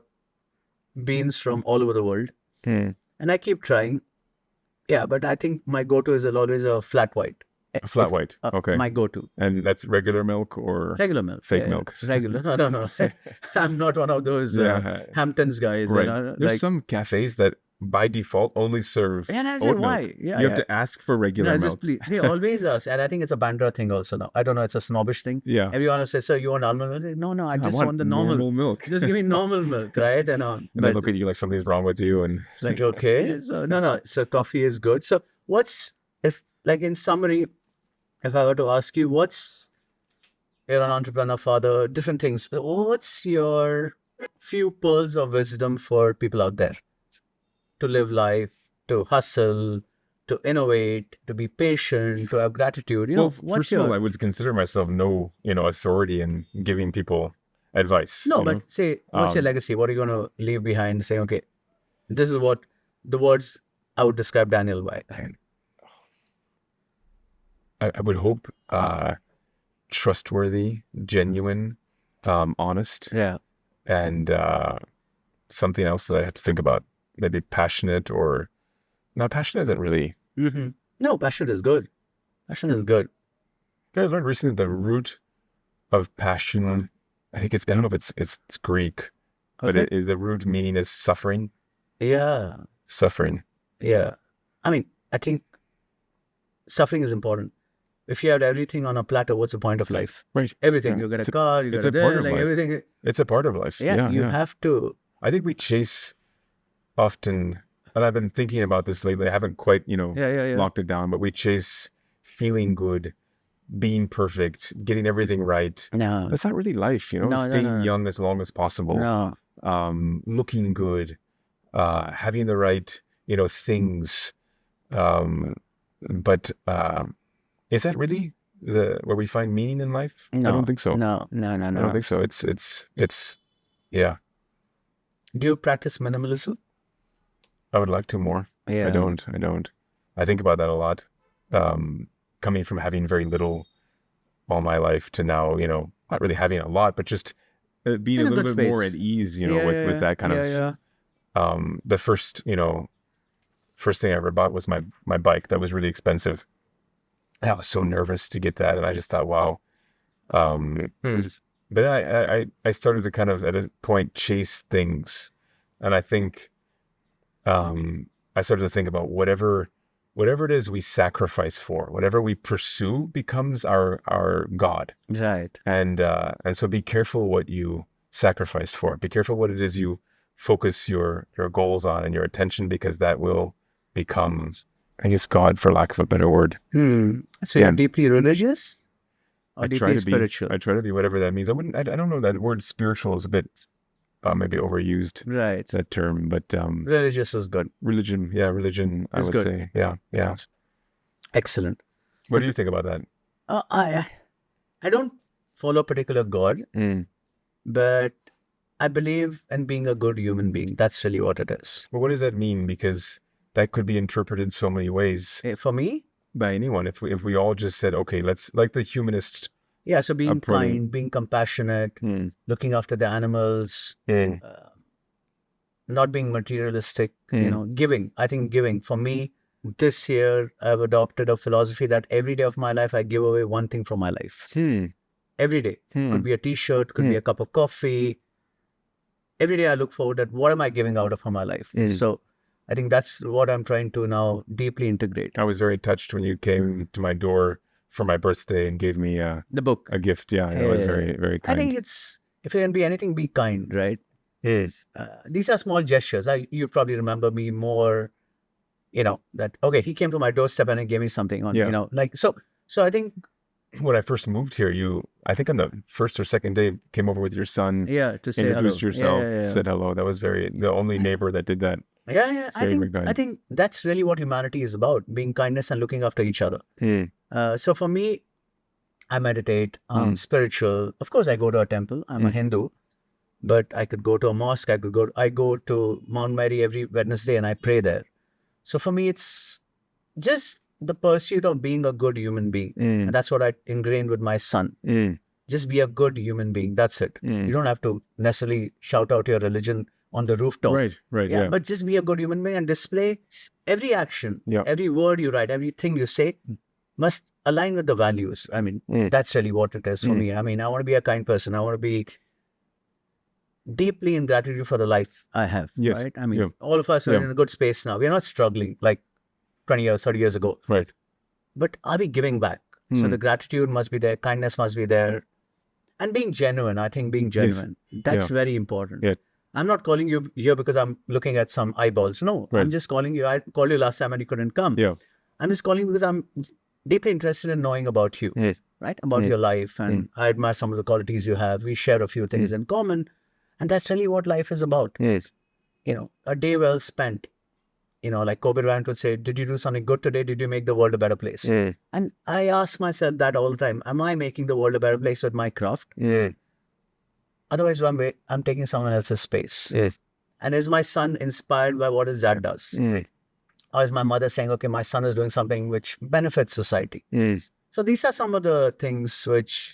Speaker 1: beans from all over the world and I keep trying. Yeah, but I think my go-to is always a flat white.
Speaker 2: A flat white. Okay.
Speaker 1: My go-to.
Speaker 2: And that's regular milk or
Speaker 1: Regular milk.
Speaker 2: fake
Speaker 1: Yeah,
Speaker 2: milk?
Speaker 1: Regular. No. I'm not one of those Hamptons guys.
Speaker 2: Right. There's some cafes that by default only serve
Speaker 1: and I
Speaker 2: oat
Speaker 1: said,
Speaker 2: milk.
Speaker 1: why? Yeah,
Speaker 2: You have to ask for regular milk.
Speaker 1: Just please. They always ask. And I think it's a Bandra thing also now. I don't know. It's a snobbish thing.
Speaker 2: Yeah.
Speaker 1: Everyone says, sir, you want almond milk? I say, no, I just want the
Speaker 2: normal milk.
Speaker 1: Just give me normal milk, right? And
Speaker 2: they look at you like something's wrong with you. And
Speaker 1: like, okay. So, no. So coffee is good. So in summary, if I were to ask you, you're an entrepreneur, father, different things. What's your few pearls of wisdom for people out there to live life, to hustle, to innovate, to be patient, to have gratitude?
Speaker 2: First of all, I would consider myself no, authority in giving people advice.
Speaker 1: No, but say, what's your legacy? What are you going to leave behind? Say, okay, this is what the words I would describe Daniel by.
Speaker 2: I would hope trustworthy, genuine, honest.
Speaker 1: Yeah.
Speaker 2: And something else that I have to think about. Maybe passionate or not. Passionate isn't really.
Speaker 1: Mm-hmm. No, passion is good. Passion is good.
Speaker 2: I learned recently the root of passion. I think I don't know if it's Greek, but the root meaning is suffering.
Speaker 1: Yeah.
Speaker 2: Suffering.
Speaker 1: Yeah. I mean, I think suffering is important. If you had everything on a platter, what's the point of life?
Speaker 2: Right.
Speaker 1: Everything. You get a car, you get a part of life. Everything.
Speaker 2: It's a part of life.
Speaker 1: Yeah, you have to.
Speaker 2: I think we chase often, and I've been thinking about this lately. I haven't quite, locked it down, but we chase feeling good, being perfect, getting everything right.
Speaker 1: No.
Speaker 2: That's not really life, staying young as long as possible.
Speaker 1: No.
Speaker 2: Looking good, having the right, things. But is that really where we find meaning in life?
Speaker 1: No,
Speaker 2: I don't think so.
Speaker 1: No.
Speaker 2: I don't think so. It's yeah.
Speaker 1: Do you practice minimalism?
Speaker 2: I would like to more.
Speaker 1: Yeah.
Speaker 2: I don't. I think about that a lot. Coming from having very little all my life to now, not really having a lot, but just being a little bit more at ease, with that kind of. The first thing I ever bought was my bike. That was really expensive. I was so nervous to get that, and I just thought, wow. But I started to kind of at a point chase things, and I think I started to think about whatever it is we sacrifice for, whatever we pursue becomes our God.
Speaker 1: Right.
Speaker 2: And so be careful what you sacrifice for. Be careful what it is you focus your goals on and your attention, because that will become, I guess, God, for lack of a better word.
Speaker 1: So you're deeply religious or deeply spiritual?
Speaker 2: I try to be whatever that means. I don't know, that word spiritual is a bit maybe overused. Right. That term, but
Speaker 1: religious is good.
Speaker 2: Religion, I would say. Yeah.
Speaker 1: Excellent.
Speaker 2: What do you think about that?
Speaker 1: I don't follow a particular God, but I believe in being a good human being. That's really what it is.
Speaker 2: But what does that mean? Because that could be interpreted so many ways.
Speaker 1: For me?
Speaker 2: By anyone. If we all just said, okay, let's, like the humanist.
Speaker 1: Yeah, so being kind, being compassionate, looking after the animals, not being materialistic, giving. I think giving. For me, this year, I've adopted a philosophy that every day of my life, I give away one thing from my life. Every day. Could be a t-shirt, could be a cup of coffee. Every day I look forward at what am I giving out of my life. So I think that's what I'm trying to now deeply integrate.
Speaker 2: I was very touched when you came to my door for my birthday and gave me
Speaker 1: the book,
Speaker 2: a gift. Yeah, it was very, very kind.
Speaker 1: I think if it can be anything, be kind, right? These are small gestures. You probably remember me more, that, okay, he came to my doorstep and he gave me something so I think
Speaker 2: when I first moved here, I think on the first or second day, came over with your son.
Speaker 1: Yeah, to say
Speaker 2: introduced
Speaker 1: hello.
Speaker 2: yourself, said hello. That was the only neighbor that did that.
Speaker 1: Yeah. I think that's really what humanity is about, being kindness and looking after each other. So for me, I meditate, I'm spiritual. Of course, I go to a temple. I'm a Hindu, but I could go to a mosque. I go to Mount Mary every Wednesday and I pray there. So for me, it's just the pursuit of being a good human being. And that's what I ingrained with my son. Just be a good human being. That's it. You don't have to necessarily shout out your religion on the rooftop.
Speaker 2: Right.
Speaker 1: Yeah, but just be a good human being and display every action,
Speaker 2: Yeah.
Speaker 1: every word you write, everything you say must align with the values. I mean, that's really what it is for me. I mean, I want to be a kind person. I want to be deeply in gratitude for the life I have.
Speaker 2: Yes.
Speaker 1: Right? I mean,
Speaker 2: Yeah.
Speaker 1: all of us are
Speaker 2: Yeah.
Speaker 1: in a good space now. We're not struggling like 20 years, 30 years ago.
Speaker 2: Right.
Speaker 1: But are we giving back? So the gratitude must be there, kindness must be there. And being genuine, I think being genuine, that's very important.
Speaker 2: Yeah.
Speaker 1: I'm not calling you here because I'm looking at some eyeballs. No,
Speaker 2: Right.
Speaker 1: I'm just calling you. I called you last time and you couldn't come.
Speaker 2: Yeah.
Speaker 1: I'm just calling you because I'm deeply interested in knowing about you, right? About your life. And I admire some of the qualities you have. We share a few things in common. And that's really what life is about.
Speaker 2: Yes.
Speaker 1: You know, a day well spent. You know, like Kobe Bryant would say, did you do something good today? Did you make the world a better place? And I ask myself that all the time. Am I making the world a better place with my craft? Otherwise, I'm taking someone else's space. And is my son inspired by what his dad does? Or is my mother saying, okay, my son is doing something which benefits society? So these are some of the things which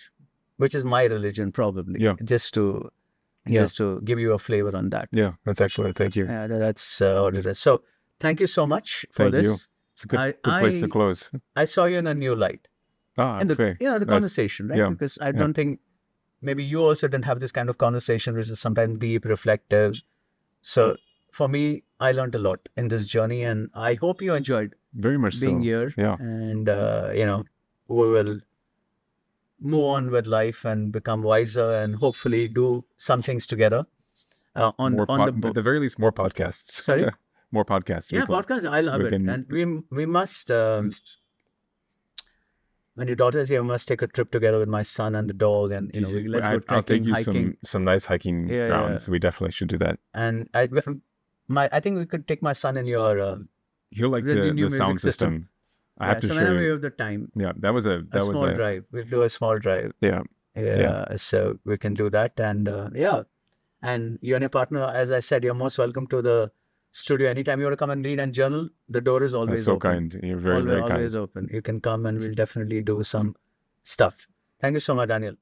Speaker 1: is my religion, probably.
Speaker 2: Yeah.
Speaker 1: Just to give you a flavor on that.
Speaker 2: Yeah. That's excellent. Thank you.
Speaker 1: Yeah, that's what it is. So thank you so much for
Speaker 2: Thank
Speaker 1: this.
Speaker 2: you. It's a good place to close.
Speaker 1: I saw you in a new light.
Speaker 2: Okay.
Speaker 1: The
Speaker 2: Nice.
Speaker 1: conversation, right?
Speaker 2: Yeah.
Speaker 1: Because I don't think maybe you also didn't have this kind of conversation, which is sometimes deep, reflective. So for me, I learned a lot in this journey, and I hope you enjoyed
Speaker 2: Very much
Speaker 1: being
Speaker 2: so.
Speaker 1: here.
Speaker 2: Yeah.
Speaker 1: And we will move on with life and become wiser, and hopefully do some things together on the book.
Speaker 2: At the very least, more podcasts.
Speaker 1: Sorry?
Speaker 2: More podcasts.
Speaker 1: Yeah, podcast. I love
Speaker 2: we
Speaker 1: it,
Speaker 2: can-
Speaker 1: and we must. When your daughter is here, we must take a trip together with my son and the dog, and let's go
Speaker 2: I'll
Speaker 1: trekking,
Speaker 2: take you
Speaker 1: hiking.
Speaker 2: some nice hiking
Speaker 1: Yeah,
Speaker 2: grounds. We definitely should do that.
Speaker 1: And I think we could take my son in your
Speaker 2: He'll like
Speaker 1: The
Speaker 2: the
Speaker 1: new
Speaker 2: sound
Speaker 1: music system.
Speaker 2: system. I have to
Speaker 1: so
Speaker 2: show
Speaker 1: whenever
Speaker 2: you.
Speaker 1: we have the time,
Speaker 2: Yeah, that was a
Speaker 1: small drive. We'll do a small drive.
Speaker 2: yeah.
Speaker 1: So we can do that, and and you and your partner, as I said, you're most welcome to the studio anytime you want to come and read and journal. The door is always
Speaker 2: That's so
Speaker 1: open.
Speaker 2: kind. You're very, very kind.
Speaker 1: Always open. You can come and we'll definitely do some stuff. Thank you so much, Daniel.